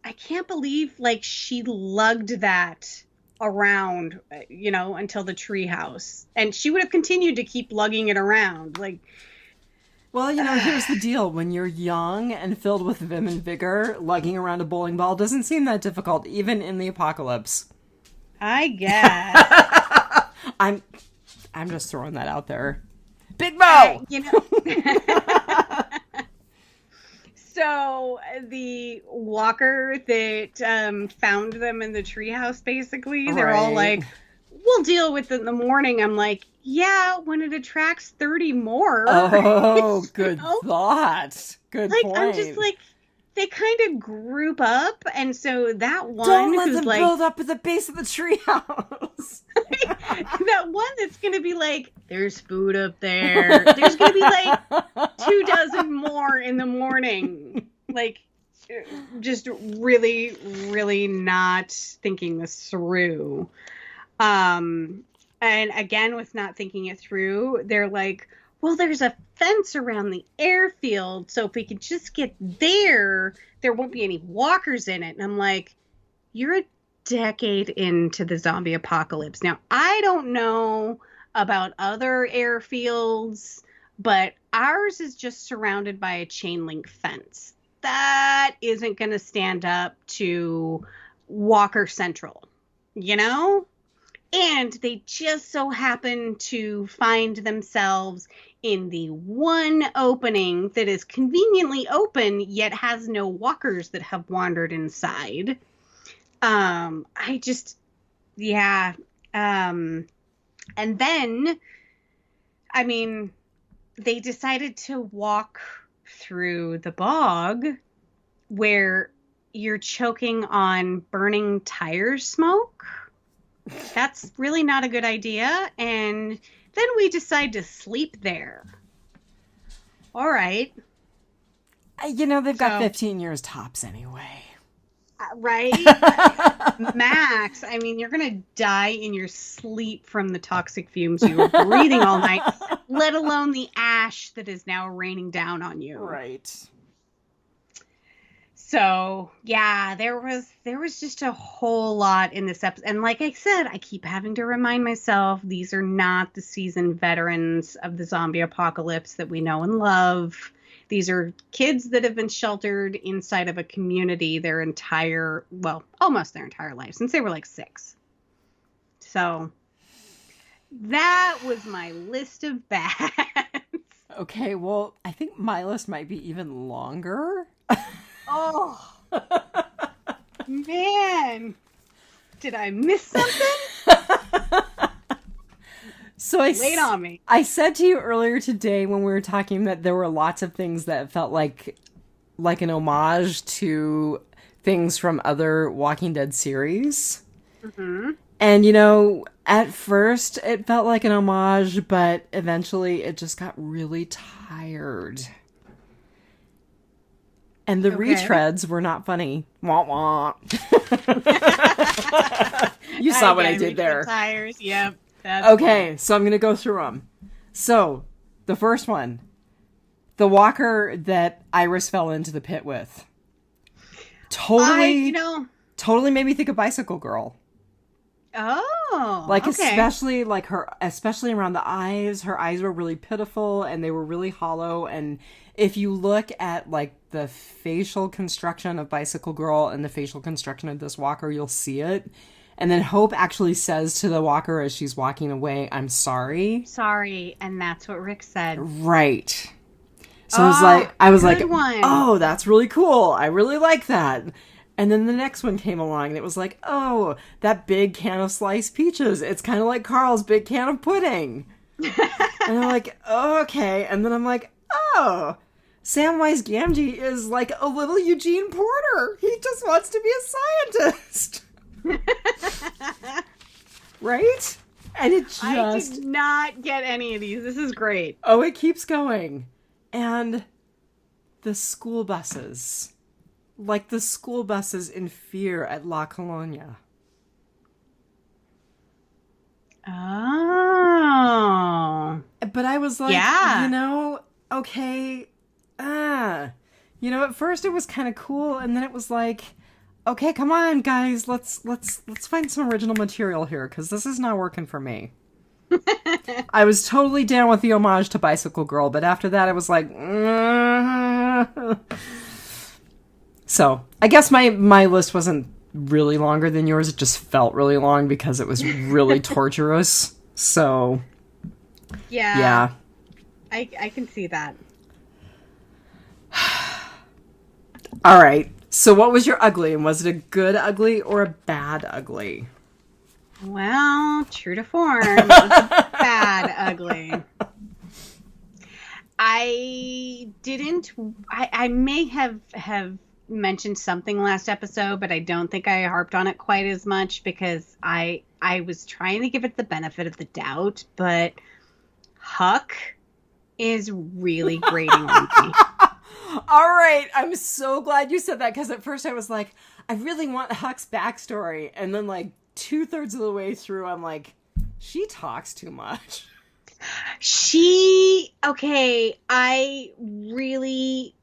B: I can't believe she lugged that around, until the treehouse, and she would have continued to keep lugging it around.
A: Well, here's the deal. When you're young and filled with vim and vigor, lugging around a bowling ball doesn't seem that difficult, even in the apocalypse.
B: I guess.
A: I'm just throwing that out there. Big Mo!
B: So the walker that found them in the treehouse, basically, they're all like, we'll deal with it in the morning. I'm like, yeah, when it attracts 30 more.
A: Oh, good thought. Good point.
B: I'm just they kind of group up, and so that one
A: don't let them build up at the base of the treehouse.
B: That one that's gonna be there's food up there. There's gonna be 24 more in the morning. just really, really not thinking this through. And again, with not thinking it through, they're like, well, there's a fence around the airfield, so if we could just get there, there won't be any walkers in it. And I'm like, you're a decade into the zombie apocalypse. Now, I don't know about other airfields, but ours is just surrounded by a chain link fence. That isn't going to stand up to Walker Central, you know? And they just so happen to find themselves in the one opening that is conveniently open, yet has no walkers that have wandered inside. Yeah. And then, I mean, they decided to walk through the bog where you're choking on burning tire smoke. That's really not a good idea. And then we decide to sleep there. All right.
A: They've got 15 years tops anyway.
B: Right? Max, I mean, you're going to die in your sleep from the toxic fumes you were breathing all night, let alone the ash that is now raining down on you.
A: Right.
B: So, yeah, there was just a whole lot in this episode. And like I said, I keep having to remind myself, these are not the seasoned veterans of the zombie apocalypse that we know and love. These are kids that have been sheltered inside of a community almost their entire life, since they were like 6. So that was my list of bads.
A: Okay, well, I think my list might be even longer.
B: Oh, man. Did I miss something?
A: So
B: Lay it on me.
A: I said to you earlier today when we were talking that there were lots of things that felt like an homage to things from other Walking Dead series. Mm-hmm. And, at first it felt like an homage, but eventually it just got really tired. And the retreads were not funny. Wah wah. You saw what I did there.
B: Tires, yep.
A: Okay, so I'm going to go through them. So, the first one. The walker that Iris fell into the pit with. Totally made me think of Bicycle Girl.
B: Oh,
A: okay. especially around the eyes. Her eyes were really pitiful and they were really hollow. And if you look at the facial construction of Bicycle Girl and the facial construction of this walker, you'll see it. And then Hope actually says to the walker as she's walking away, "I'm sorry."
B: Sorry, and that's what Rick said.
A: Right. So I was like,
B: one.
A: "Oh, that's really cool. I really like that." And then the next one came along and it was like, "Oh, that big can of sliced peaches. It's kind of like Carl's big can of pudding." And I'm like, "Oh, okay." And then I'm like, "Oh, Samwise Gamgee is like a little Eugene Porter. He just wants to be a scientist." Right? And
B: I did not get any of these. This is great.
A: Oh, it keeps going. And the school buses. Like the school buses in Fear at La Colonia.
B: Oh.
A: But I was like, okay. At first it was kind of cool, and then it was like, okay, come on, guys, let's find some original material here, because this is not working for me. I was totally down with the homage to Bicycle Girl, but after that I was like, So, I guess my list wasn't really longer than yours, it just felt really long because it was really torturous, so... Yeah.
B: I can see that.
A: Alright, so what was your ugly, and was it a good ugly or a bad ugly?
B: Well, true to form, it was a bad ugly. I may have mentioned something last episode, but I don't think I harped on it quite as much because I was trying to give it the benefit of the doubt, but Huck is really grating on me.
A: All right, I'm so glad you said that, because at first I was like, I really want Huck's backstory, and then like 2/3 of the way through, I'm like, she talks too much.
B: I really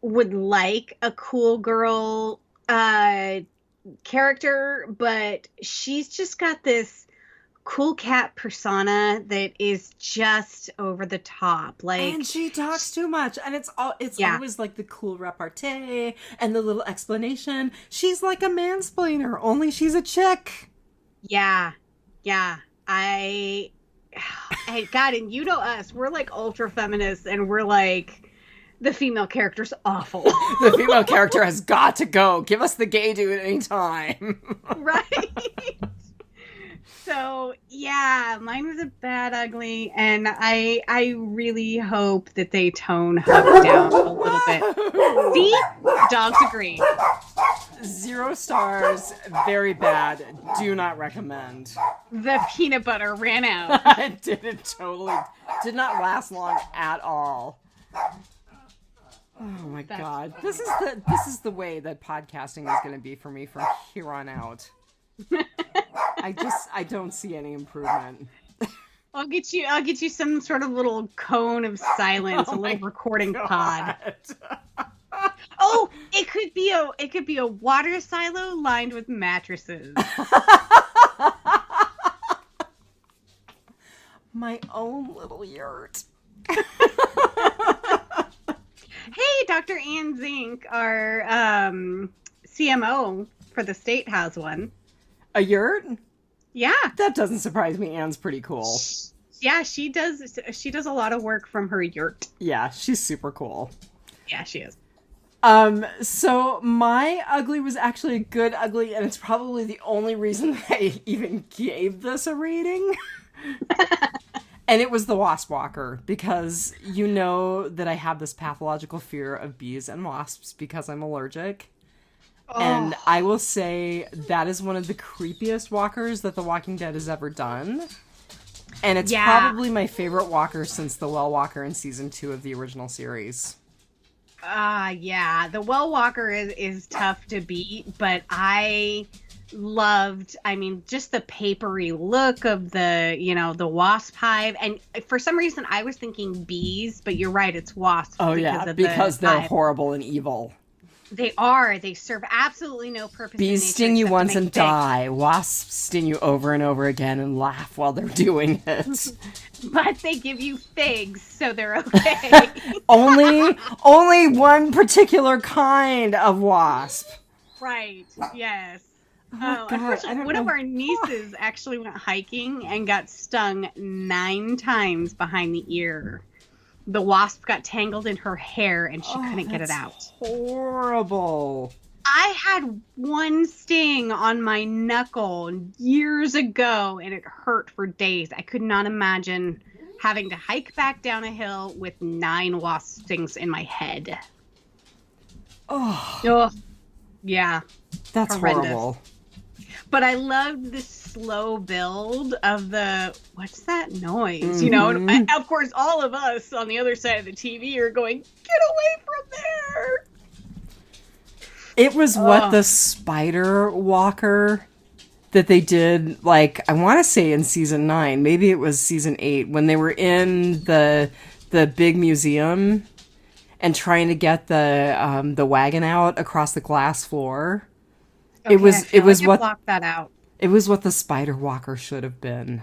B: would like a cool girl character, but she's just got this cool cat persona that is just over the top. Like,
A: And she talks too much, and it's always like the cool repartee and the little explanation. She's like a mansplainer, only she's a chick.
B: Yeah. God, and you know us, we're like ultra feminists, and we're like, the female character's awful.
A: The female character has got to go. Give us the gay dude at any time.
B: Right? So, yeah, mine was a bad ugly, and I really hope that they tone Huck down a little bit. See? Dogs agree.
A: 0 stars. Very bad. Do not recommend.
B: The peanut butter ran out.
A: It did not last long at all. Oh my God. This is the way that podcasting is going to be for me from here on out. I don't see any improvement.
B: I'll get you some sort of little cone of silence, a little recording pod. Oh, it could be a water silo lined with mattresses.
A: My own little yurt.
B: Hey, Dr. Ann Zink, our CMO for the state, has one.
A: A yurt?
B: Yeah.
A: That doesn't surprise me. Anne's pretty cool.
B: Yeah, she does a lot of work from her yurt.
A: Yeah, she's super cool.
B: Yeah, she is.
A: So my ugly was actually a good ugly, and it's probably the only reason that I even gave this a rating. And it was the wasp walker, because you know that I have this pathological fear of bees and wasps because I'm allergic. Oh. And I will say that is one of the creepiest walkers that The Walking Dead has ever done. And it's probably my favorite walker since the well walker in season 2 of the original series.
B: Yeah. The well walker is tough to beat, but I loved, just the papery look of the wasp hive. And for some reason I was thinking bees, but you're right, it's wasps.
A: Oh yeah, because they're
B: hive.
A: horrible and evil.
B: They are. They serve absolutely no purpose.
A: Bees sting you once and die. Wasps sting you over and over again and laugh while they're doing it.
B: But they give you figs, so they're okay.
A: only one particular kind of wasp.
B: Right. Yes.
A: God,
B: unfortunately, one of our nieces actually went hiking and got stung 9 times behind the ear. The wasp got tangled in her hair and she couldn't get it out.
A: Horrible.
B: I had one sting on my knuckle years ago and it hurt for days. I could not imagine having to hike back down a hill with 9 wasp stings in my head. Oh. Yeah.
A: That's
B: horrendous.
A: Horrible.
B: But I loved the slow build of the, what's that noise?
A: Mm-hmm.
B: You know, and of course, all of us on the other side of the TV are going, get away from there.
A: It was what the spider walker that they did, like, I want to say in season 9, maybe it was season 8, when they were in the big museum and trying to get the wagon out across the glass floor.
B: Okay,
A: it was what
B: blocked that out.
A: It was what the spider walker should have been.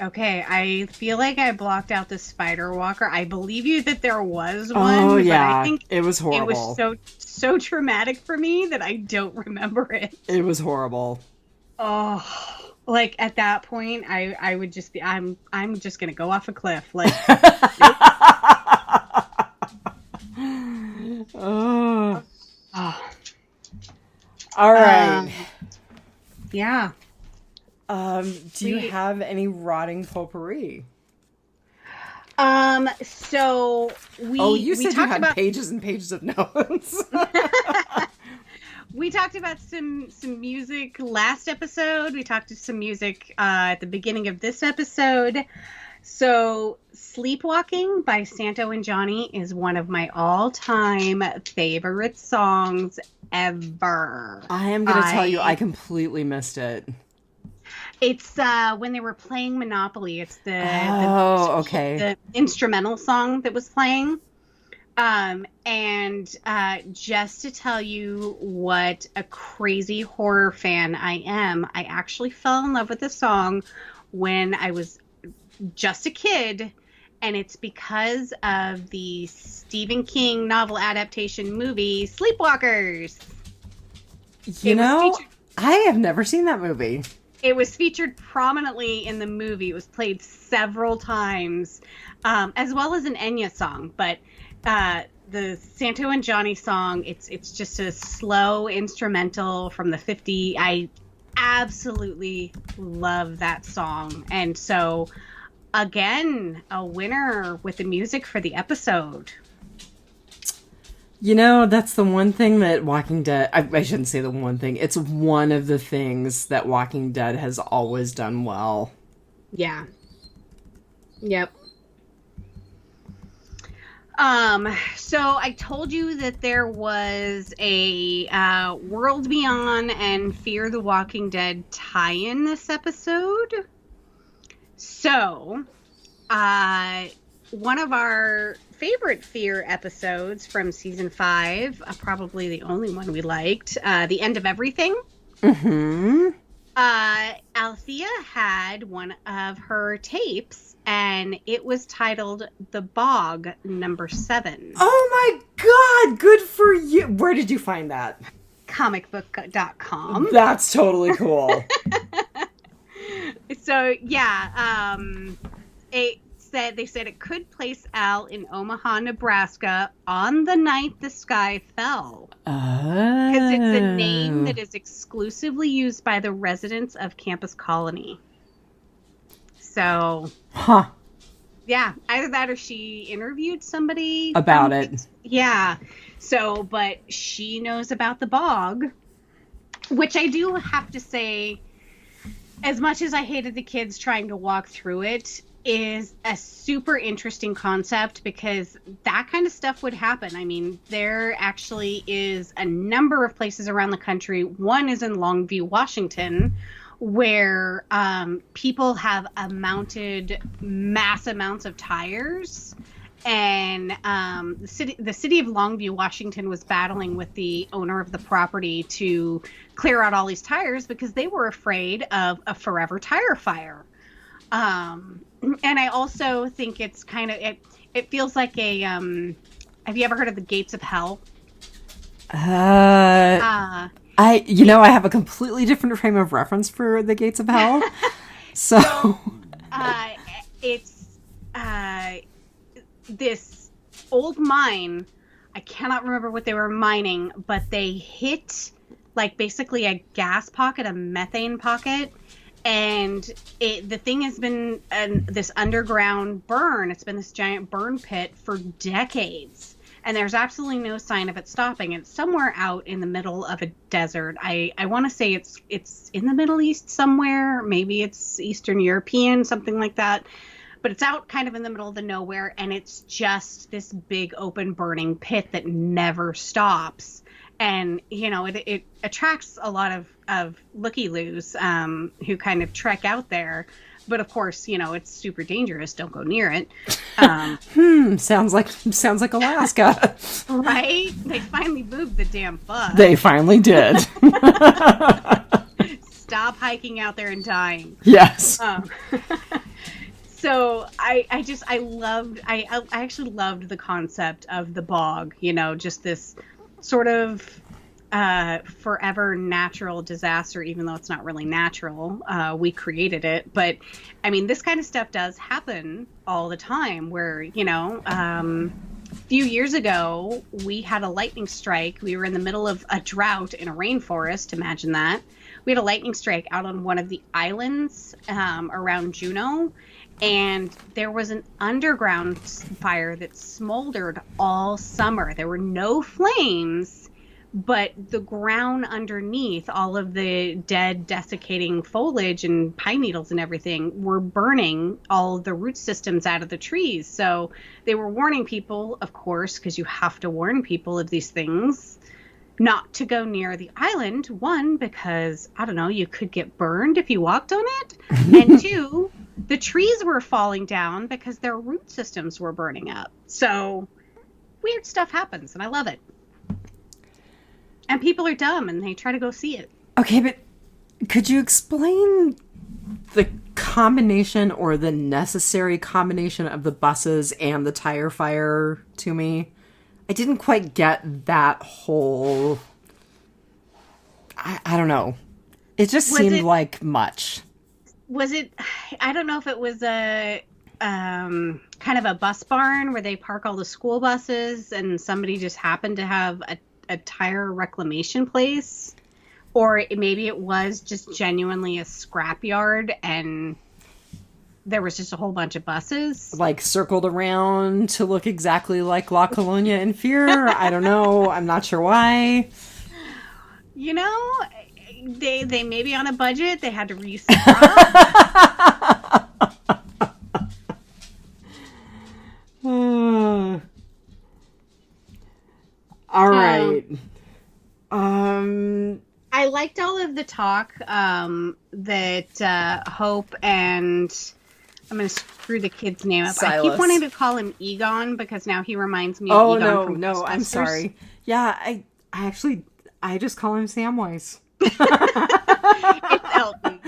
B: Okay, I feel like I blocked out the spider walker. I believe you that there was one.
A: Oh yeah,
B: but I think
A: it was horrible.
B: It was so traumatic for me that I don't remember it.
A: It was horrible.
B: Oh, like at that point, I would just be, I'm just gonna go off a cliff, like.
A: Oh. All right.
B: Yeah.
A: Do you have any rotting potpourri?
B: So
A: you said you had
B: about
A: pages and pages of notes.
B: We talked about some music last episode. We talked to some music at the beginning of this episode. So, Sleepwalking by Santo and Johnny is one of my all-time favorite songs ever.
A: I am going to tell you, I completely missed it.
B: It's when they were playing Monopoly. It's
A: okay.
B: the instrumental song that was playing. And just to tell you what a crazy horror fan I am, I actually fell in love with the song when I was just a kid, and it's because of the Stephen King novel adaptation movie Sleepwalkers.
A: I have never seen that movie.
B: It was featured prominently in the movie. It was played several times, as well as an Enya song. But the Santo and Johnny song, it's just a slow instrumental from the 50s. I absolutely love that song. And so, again, a winner with the music for the episode.
A: That's the one thing that Walking Dead... I shouldn't say the one thing. It's one of the things that Walking Dead has always done well.
B: Yeah. Yep. So I told you that there was a World Beyond and Fear the Walking Dead tie-in this episode. So, one of our favorite Fear episodes from season 5, probably the only one we liked, The End of Everything.
A: Mm-hmm.
B: Althea had one of her tapes, and it was titled The Bog number 7.
A: Oh my god, good for you. Where did you find that?
B: Comicbook.com.
A: That's totally cool.
B: So, yeah, they said it could place Al in Omaha, Nebraska on the night the sky fell. Because it's a name that is exclusively used by the residents of Campus Colony. So, yeah, either that or she interviewed somebody
A: about it.
B: Yeah. So, but she knows about the bog, which I do have to say, as much as I hated the kids trying to walk through it, is a super interesting concept because that kind of stuff would happen. I mean, there actually is a number of places around the country. One is in Longview, Washington, where people have mounted mass amounts of tires. And the city of Longview, Washington, was battling with the owner of the property to clear out all these tires because they were afraid of a forever tire fire. And I also think it's kind of, it feels like a, have you ever heard of the Gates of Hell?
A: I have a completely different frame of reference for the Gates of Hell. So
B: it's, this old mine, I cannot remember what they were mining, but they hit like basically a gas pocket, a methane pocket. And the thing has been this underground burn. It's been this giant burn pit for decades. And there's absolutely no sign of it stopping. It's somewhere out in the middle of a desert. I want to say it's in the Middle East somewhere. Maybe it's Eastern European, something like that. But it's out kind of in the middle of the nowhere. And it's just this big open burning pit that never stops. And, it attracts a lot of looky-loos who kind of trek out there. But, of course, it's super dangerous. Don't go near it.
A: Sounds like Alaska.
B: Right? They finally moved the damn bug.
A: They finally did.
B: Stop hiking out there and dying.
A: Yes.
B: So I actually loved the concept of the bog, just this sort of forever natural disaster, even though it's not really natural. We created it. But I mean, this kind of stuff does happen all the time where, a few years ago, we had a lightning strike. We were in the middle of a drought in a rainforest. Imagine that. We had a lightning strike out on one of the islands around Juneau. And there was an underground fire that smoldered all summer. There were no flames, but the ground underneath, all of the dead, desiccating foliage and pine needles and everything were burning all of the root systems out of the trees. So they were warning people, of course, because you have to warn people of these things, not to go near the island. One, because, I don't know, you could get burned if you walked on it. And two, the trees were falling down because their root systems were burning up. So weird stuff happens, and I love it. And people are dumb, and they try to go see it.
A: Okay, but could you explain the combination or the necessary combination of the buses and the tire fire to me? I didn't quite get that whole... I don't know. It just seemed like much.
B: Was it... I don't know if it was a... kind of a bus barn where they park all the school buses and somebody just happened to have a tire reclamation place, or maybe it was just genuinely a scrapyard and there was just a whole bunch of buses
A: like circled around to look exactly like La Colonia in Fear. I don't know. I'm not sure why.
B: You know, they may be on a budget. They had to reuse.
A: All right.
B: I liked all of the talk that Hope and I'm going to screw the kid's name up.
A: Silas.
B: I keep wanting to call him Egon because now he reminds me
A: of
B: Egon from
A: no,
B: Ghostbusters.
A: I'm sorry. Yeah, I just call him Samwise.
B: It's Elton.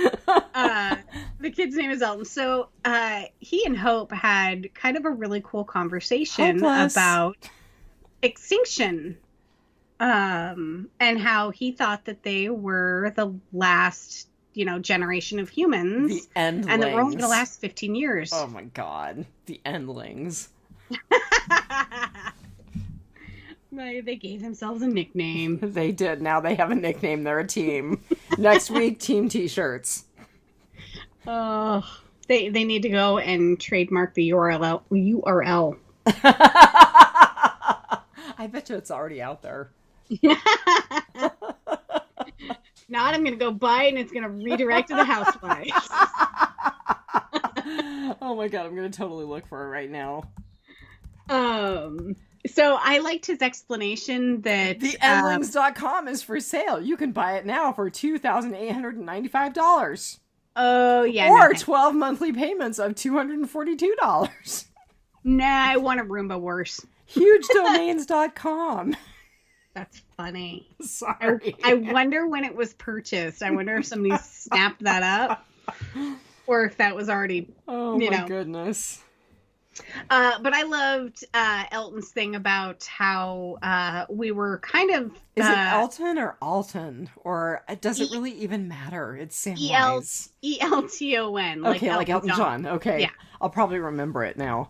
B: The kid's name is Elton. So he and Hope had kind of a really cool conversation about extinction, and how he thought that they were the last, generation of humans,
A: the endlings,
B: and that we're only going to last 15 years.
A: Oh my god, the endlings.
B: They gave themselves a nickname.
A: They did. Now they have a nickname. They're a team. Next week, team T-shirts.
B: Oh, they need to go and trademark the URL.
A: I bet you it's already out there.
B: Not, I'm going to go buy it and it's going to redirect to the housewives.
A: Oh my god, I'm going to totally look for it right now.
B: So I liked his explanation that
A: the endlings.com is for sale. You can buy it now for $2,895.
B: Oh, yeah.
A: Or 12 monthly payments of $242.
B: Nah, I want a Roomba worse.
A: HugeDomains.com.
B: That's funny.
A: Sorry.
B: I wonder when it was purchased. I wonder if somebody snapped that up or if that was already,
A: oh my goodness.
B: But I loved Elton's thing about how we were kind of...
A: Is it Elton or Alton? Or does it really even matter? It's Samwise.
B: Elton.
A: Like Elton John. Okay.
B: Yeah.
A: I'll probably remember it now.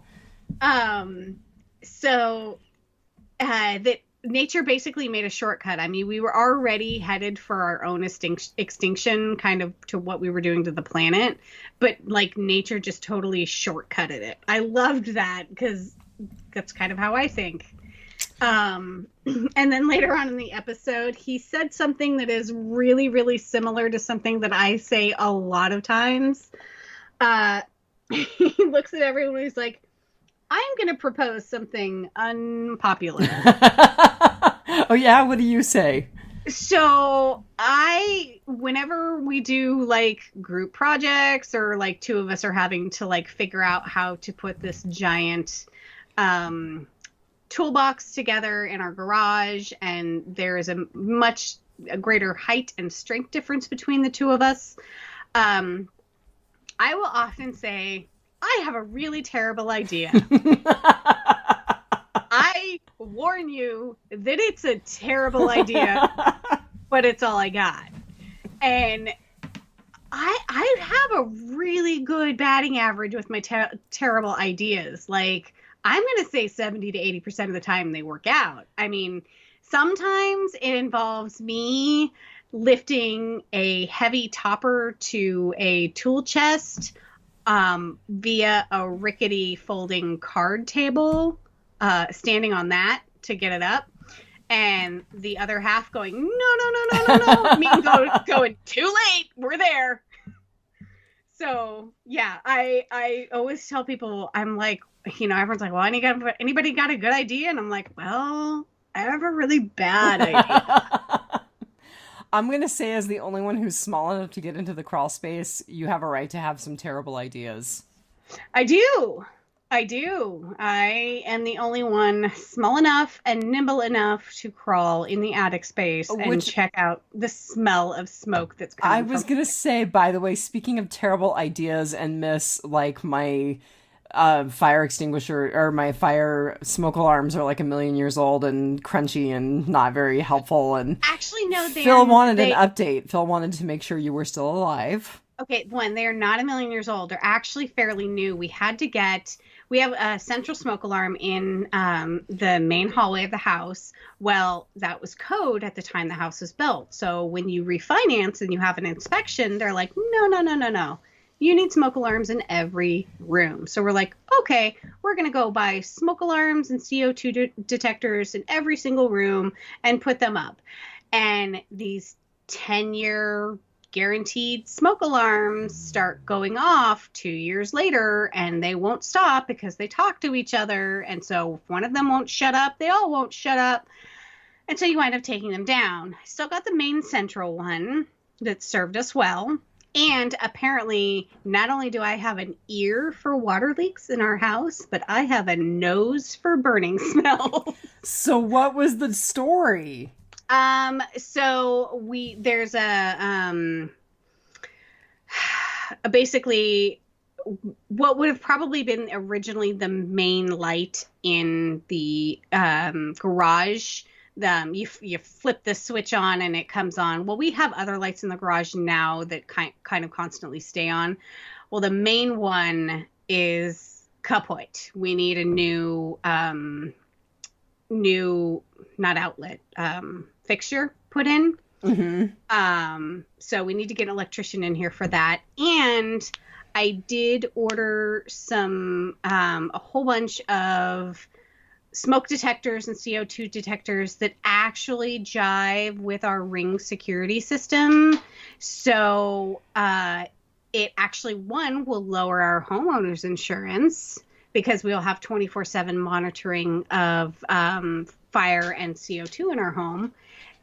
B: So that nature basically made a shortcut. I mean, we were already headed for our own extinction, kind of to what we were doing to the planet, but like nature just totally shortcutted it. I loved that because that's kind of how I think. And then later on in the episode, he said something that is really, really similar to something that I say a lot of times. He looks at everyone and he's like, I'm going to propose something unpopular.
A: Oh, yeah? What do you say?
B: So whenever we do like group projects or like two of us are having to like figure out how to put this giant toolbox together in our garage, and there is a much greater height and strength difference between the two of us, I will often say, I have a really terrible idea. I warn you that it's a terrible idea, but it's all I got. And I have a really good batting average with my terrible ideas. Like, I'm going to say 70 to 80% of the time they work out. I mean, sometimes it involves me lifting a heavy topper to a tool chest via a rickety folding card table, standing on that to get it up. and the other half going, no, no, no, no, no, no. Me going, too late. We're there. So yeah, I always tell people, I'm like, everyone's like, well, anybody got a good idea? And I'm like, well, I have a really bad idea.
A: I'm going to say, as the only one who's small enough to get into the crawl space, you have a right to have some terrible ideas.
B: I do. I am the only one small enough and nimble enough to crawl in the attic space and check out the smell of smoke that's coming.
A: I was going to say, by the way, speaking of terrible ideas and myths, like my fire extinguisher or my fire smoke alarms are like 1,000,000 years old and crunchy and not very helpful. And
B: actually, no,
A: Phil wanted an update. Phil wanted to make sure you were still alive.
B: Okay, one, they're not 1,000,000 years old. They're actually fairly new. We have a central smoke alarm in the main hallway of the house. Well, that was code at the time the house was built. So when you refinance and you have an inspection, they're like, no, no, no, no, no. You need smoke alarms in every room. So we're like, okay, we're going to go buy smoke alarms and CO2 detectors in every single room and put them up. And these 10-year guaranteed smoke alarms start going off 2 years later, and they won't stop because they talk to each other. And so if one of them won't shut up, they all won't shut up. And so you wind up taking them down. I still got the main central one that served us well. And apparently, not only do I have an ear for water leaks in our house, but I have a nose for burning smells.
A: So what was the story?
B: So there's basically what would have probably been originally the main light in the garage. You flip the switch on and it comes on. Well, we have other lights in the garage now that kind of constantly stay on. Well, the main one is kaput. We need a new not outlet, fixture put in.
A: Mm-hmm.
B: So we need to get an electrician in here for that. And I did order a whole bunch of smoke detectors and CO2 detectors that actually jive with our Ring security system. So it actually, one, will lower our homeowners insurance because we'll have 24/7 monitoring of fire and CO2 in our home.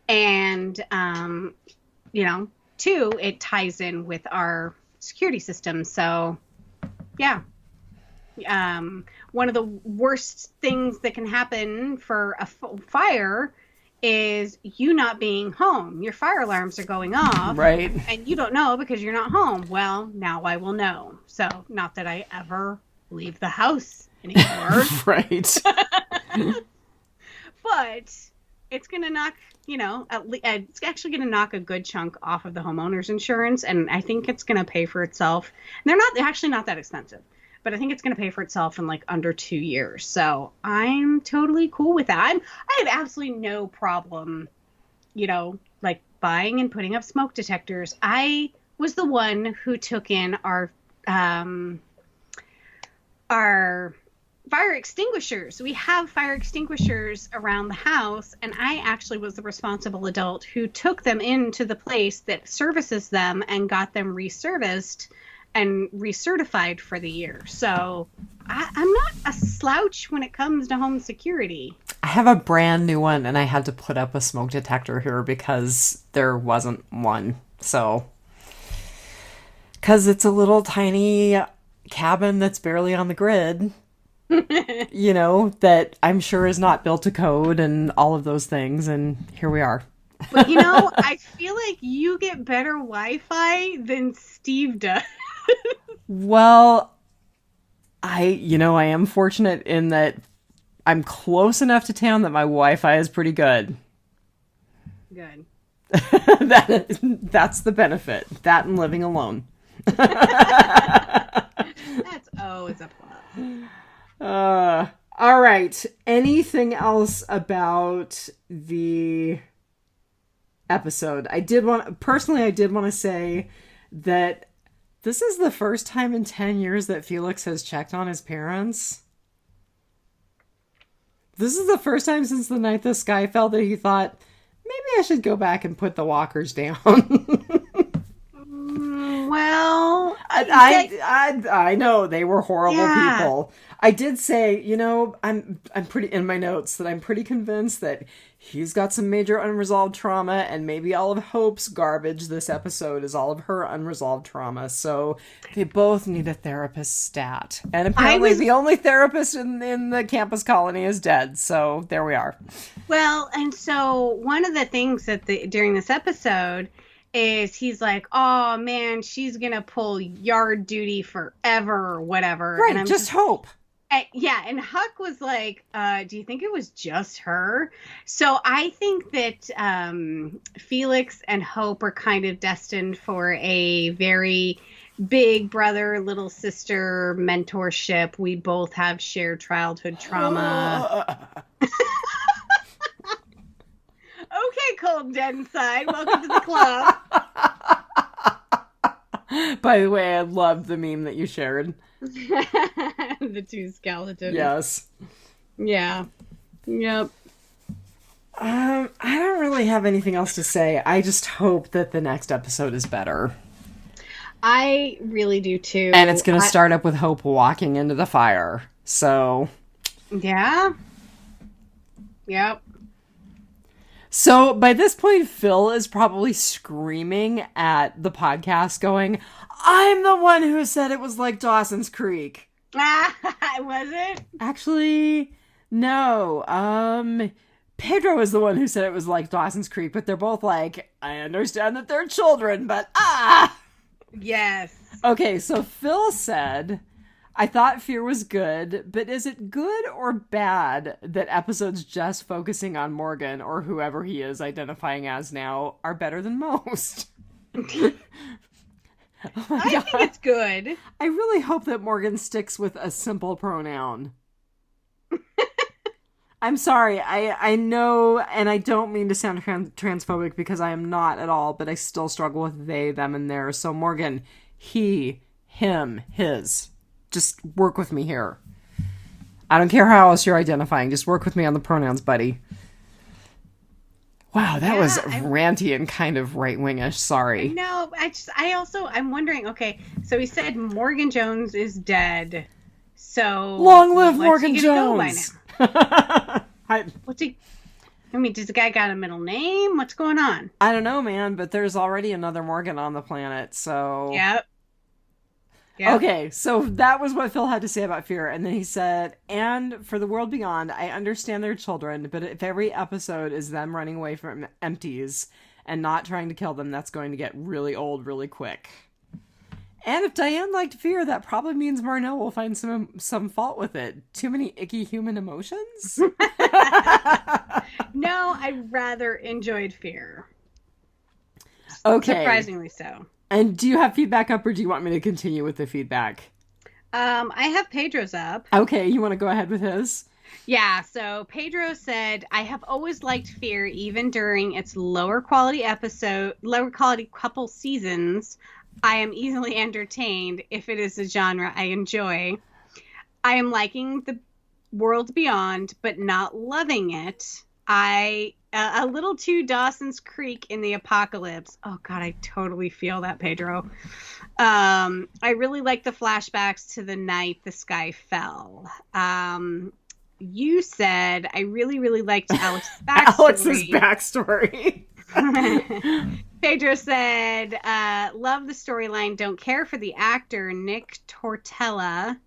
B: And, two, it ties in with our security system. So, yeah. One of the worst things that can happen for a fire is you not being home. Your fire alarms are going off.
A: Right.
B: And you don't know because you're not home. Well, now I will know. So, not that I ever leave the house anymore.
A: Right.
B: But it's going to knock, it's actually going to knock a good chunk off of the homeowner's insurance. And I think it's going to pay for itself. And they're actually not that expensive. But I think it's going to pay for itself in like under 2 years. So I'm totally cool with that. I have absolutely no problem, like buying and putting up smoke detectors. I was the one who took in our fire extinguishers. We have fire extinguishers around the house, and I actually was the responsible adult who took them into the place that services them and got them reserviced and recertified for the year. So I'm not a slouch when it comes to home security.
A: I have a brand new one, and I had to put up a smoke detector here because there wasn't one. So, because it's a little tiny cabin that's barely on the grid, that I'm sure is not built to code and all of those things. And here we are.
B: But, I feel like you get better Wi-Fi than Steve does.
A: Well, I am fortunate in that I'm close enough to town that my Wi-Fi is pretty good.
B: Good.
A: That's the benefit. That and living alone.
B: That's always a plus.
A: All right. Anything else about the episode? I did want to say that this is the first time in 10 years that Felix has checked on his parents. This is the first time since the night the sky fell that he thought, maybe I should go back and put the walkers down.
B: Well,
A: I know they were horrible people. I did say, I'm pretty in my notes that I'm pretty convinced that he's got some major unresolved trauma, and maybe all of Hope's garbage this episode is all of her unresolved trauma. So they both need a therapist stat. And apparently the only therapist in the campus colony is dead. So there we are.
B: Well, and so one of the things that during this episode is he's like, oh man, she's gonna pull yard duty forever or whatever.
A: Right,
B: and I'm
A: just Hope.
B: Yeah, and Huck was like, do you think it was just her? So I think that Felix and Hope are kind of destined for a very big brother, little sister mentorship. We both have shared childhood trauma. Okay, cold dead inside. Welcome to the club.
A: By the way, I loved the meme that you shared.
B: The two skeletons.
A: Yes.
B: Yeah. Yep.
A: I don't really have anything else to say. I just hope that the next episode is better.
B: I really do too.
A: And it's going to start up with Hope walking into the fire. So. Yeah.
B: Yep.
A: So by this point, Phil is probably screaming at the podcast going, I'm the one who said it was like Dawson's Creek.
B: Was it?
A: Actually, no. Pedro is the one who said it was like Dawson's Creek, but they're both like, I understand that they're children, but
B: Yes.
A: Okay, so Phil said, I thought Fear was good, but is it good or bad that episodes just focusing on Morgan, or whoever he is identifying as now, are better than most?
B: I think it's good.
A: I really hope that Morgan sticks with a simple pronoun. I'm sorry, I know, and I don't mean to sound transphobic because I am not at all, but I still struggle with they, them, and theirs. So Morgan, he, him, his. Just work with me here. I don't care how else you're identifying. Just work with me on the pronouns, buddy. Wow, that was ranty and kind of right-wingish. Sorry.
B: No, I'm wondering, okay, so he said Morgan Jones is dead. So
A: long live Morgan Jones.
B: Does the guy got a middle name? What's going on?
A: I don't know, man, but there's already another Morgan on the planet, so...
B: Yep.
A: Okay, so that was what Phil had to say about Fear, and then he said, and for the world beyond, I understand they're children, but if every episode is them running away from empties and not trying to kill them, that's going to get really old really quick. And if Dianne liked Fear, that probably means Marnell will find some fault with it. Too many icky human emotions?
B: No, I rather enjoyed Fear.
A: Okay.
B: Surprisingly so.
A: And do you have feedback up, or do you want me to continue with the feedback?
B: I have Pedro's up.
A: Okay, you want to go ahead with his?
B: Yeah, so Pedro said, I have always liked Fear, even during its lower quality couple seasons. I am easily entertained if it is a genre I enjoy. I am liking the world beyond, but not loving it. A little too Dawson's Creek in the apocalypse. Oh God, I totally feel that, Pedro. I really like the flashbacks to the night the sky fell. You said I really, really liked Alex's backstory. Pedro said, love the storyline. Don't care for the actor Nick Tortella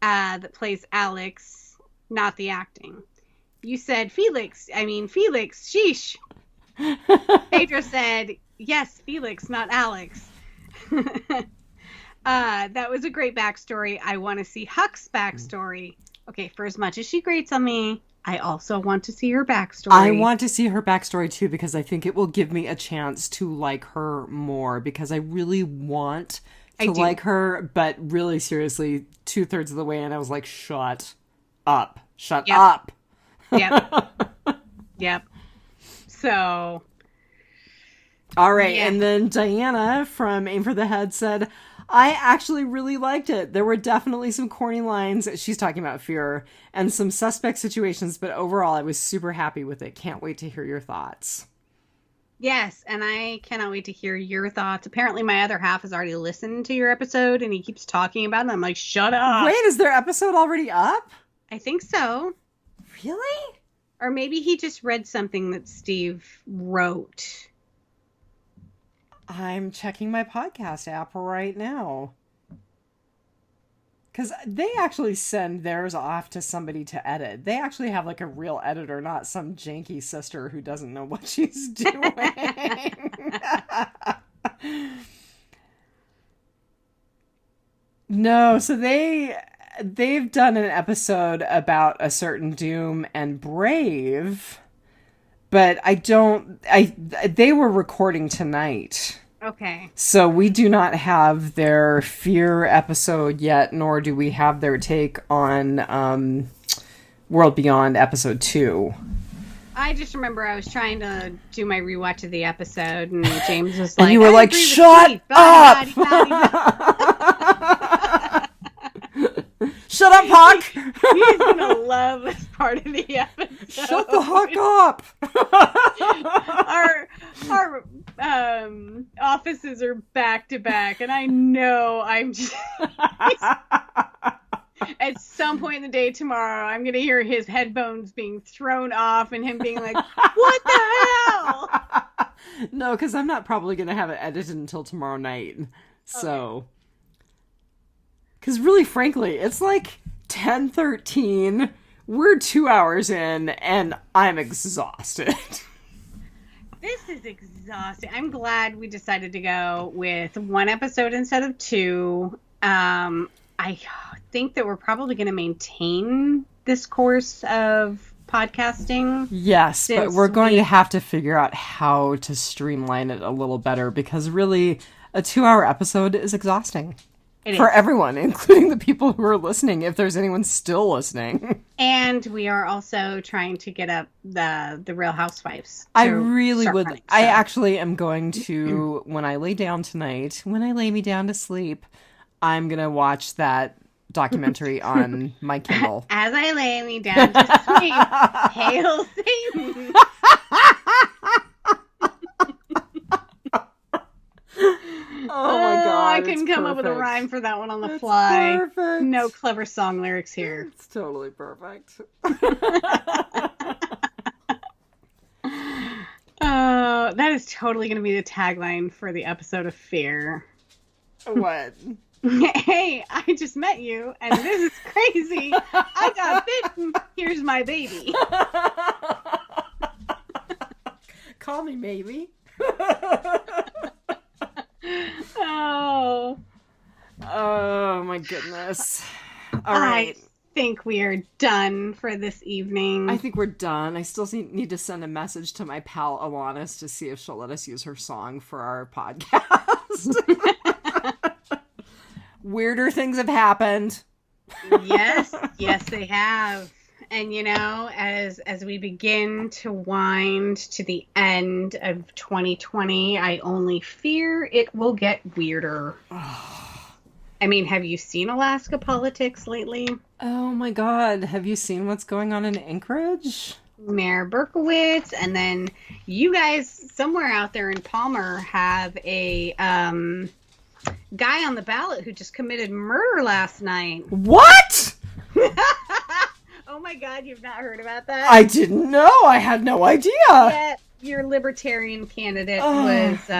B: that plays Alex, not the acting. You said Felix, sheesh. Pedro said, yes, Felix, not Alex. That was a great backstory. I want to see Huck's backstory. Okay, for as much as she grates on me, I also want to see her backstory.
A: I want to see her backstory too, because I think it will give me a chance to like her more, because I really want to like her, but really seriously, 2/3 of the way in, I was like, shut up. Shut up.
B: Yep. Yep. So,
A: All right.
B: Yeah.
A: And then Diana from Aim for the Head said, I actually really liked it. There were definitely some corny lines. She's talking about Fear and some suspect situations, but overall I was super happy with it. Can't wait to hear your thoughts.
B: Yes, and I cannot wait to hear your thoughts. Apparently, my other half has already listened to your episode, and he keeps talking about it. I'm like, shut up.
A: Wait, is their episode already up?
B: I think so.
A: Really?
B: Or maybe he just read something that Steve wrote.
A: I'm checking my podcast app right now. Because they actually send theirs off to somebody to edit. They actually have like a real editor, not some janky sister who doesn't know what she's doing. No, so they've done an episode about a certain Doom and Brave, but they were recording tonight.
B: Okay.
A: So we do not have their Fear episode yet, nor do we have their take on World Beyond episode 2.
B: I just remember I was trying to do my rewatch of the episode, and James was like,
A: and you were like, shut up! Shut up, Huck!
B: He's gonna love this part of the episode.
A: Shut the Huck up!
B: Our offices are back to back, and I know I'm just at some point in the day tomorrow, I'm gonna hear his headphones being thrown off and him being like, "What the hell?"
A: No, because I'm not probably gonna have it edited until tomorrow night. So, because really, frankly, it's like 10:13. We're 2 hours in, and I'm exhausted.
B: This is exhausting. I'm glad we decided to go with one episode instead of two. I think that we're probably going to maintain this course of podcasting.
A: Yes, but we're going to have to figure out how to streamline it a little better, because really, a 2-hour episode is exhausting. For everyone, including the people who are listening, if there's anyone still listening.
B: And we are also trying to get up the Real Housewives.
A: I really would.
B: Running, so.
A: I actually am going to, when I lay down tonight, when I lay me down to sleep, I'm going to watch that documentary on my Kindle.
B: As I lay me down to sleep, hail Satan.
A: Oh my god.
B: I couldn't come up with a rhyme for that one on the fly.
A: Perfect.
B: No clever song lyrics here.
A: It's totally perfect.
B: That is totally going to be the tagline for the episode of Fear.
A: What?
B: Hey, I just met you, and this is crazy. I got bitten. Here's my baby.
A: Call me maybe. Oh my goodness. All right.
B: I think we are done for this evening.
A: I think we're done. I still need to send a message to my pal Alanis to see if she'll let us use her song for our podcast. Weirder things have happened.
B: Yes, they have. And as we begin to wind to the end of 2020, I only fear it will get weirder. I mean, have you seen Alaska politics lately?
A: Oh my god, have you seen what's going on in Anchorage?
B: Mayor Berkowitz, and then you guys somewhere out there in Palmer have a guy on the ballot who just committed murder last night.
A: What?
B: Oh my god, you've not heard about that?
A: I didn't know. I had no idea.
B: Yeah, your libertarian candidate was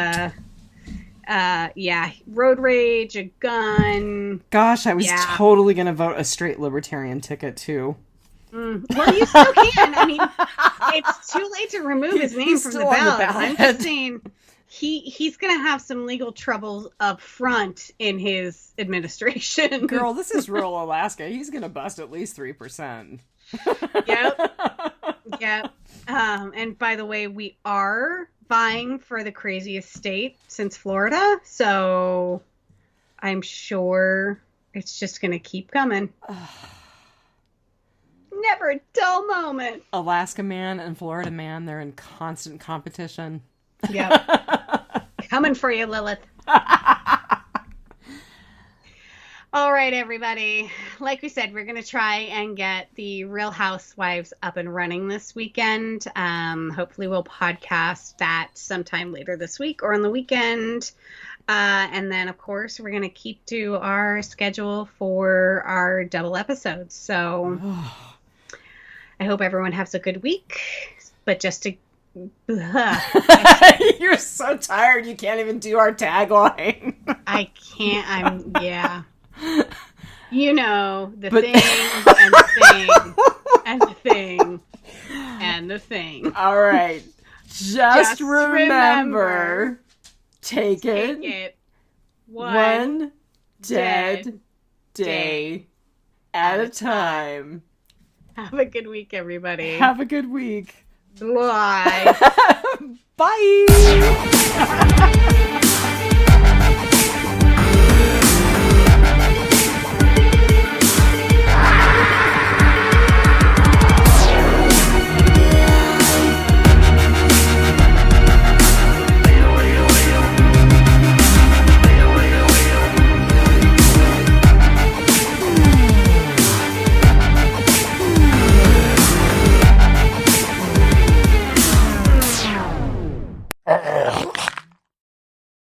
B: road rage, a gun.
A: Gosh, I was totally going to vote a straight libertarian ticket, too.
B: Well, you still can. I mean, it's too late to remove his name from the ballot. I'm just saying he's going to have some legal troubles up front in his administration.
A: Girl, this is rural Alaska. He's going to bust at least 3%.
B: Yep. And by the way, we are vying for the craziest state since Florida, so I'm sure it's just gonna keep coming. Never a dull moment.
A: Alaska man and Florida man, they're in constant competition.
B: Yep. Coming for you, Lilith. All right, everybody. Like we said, we're going to try and get the Real Housewives up and running this weekend. Hopefully we'll podcast that sometime later this week or on the weekend. And then, of course, we're going to keep to our schedule for our double episodes. So I hope everyone has a good week. But just to...
A: You're so tired you can't even do our tagline.
B: I can't. Yeah. You know, the thing and the thing and the thing and the thing.
A: All right. Just remember, take it one dead day at a time.
B: Have a good week, everybody.
A: Have a good week.
B: Bye.
A: Bye.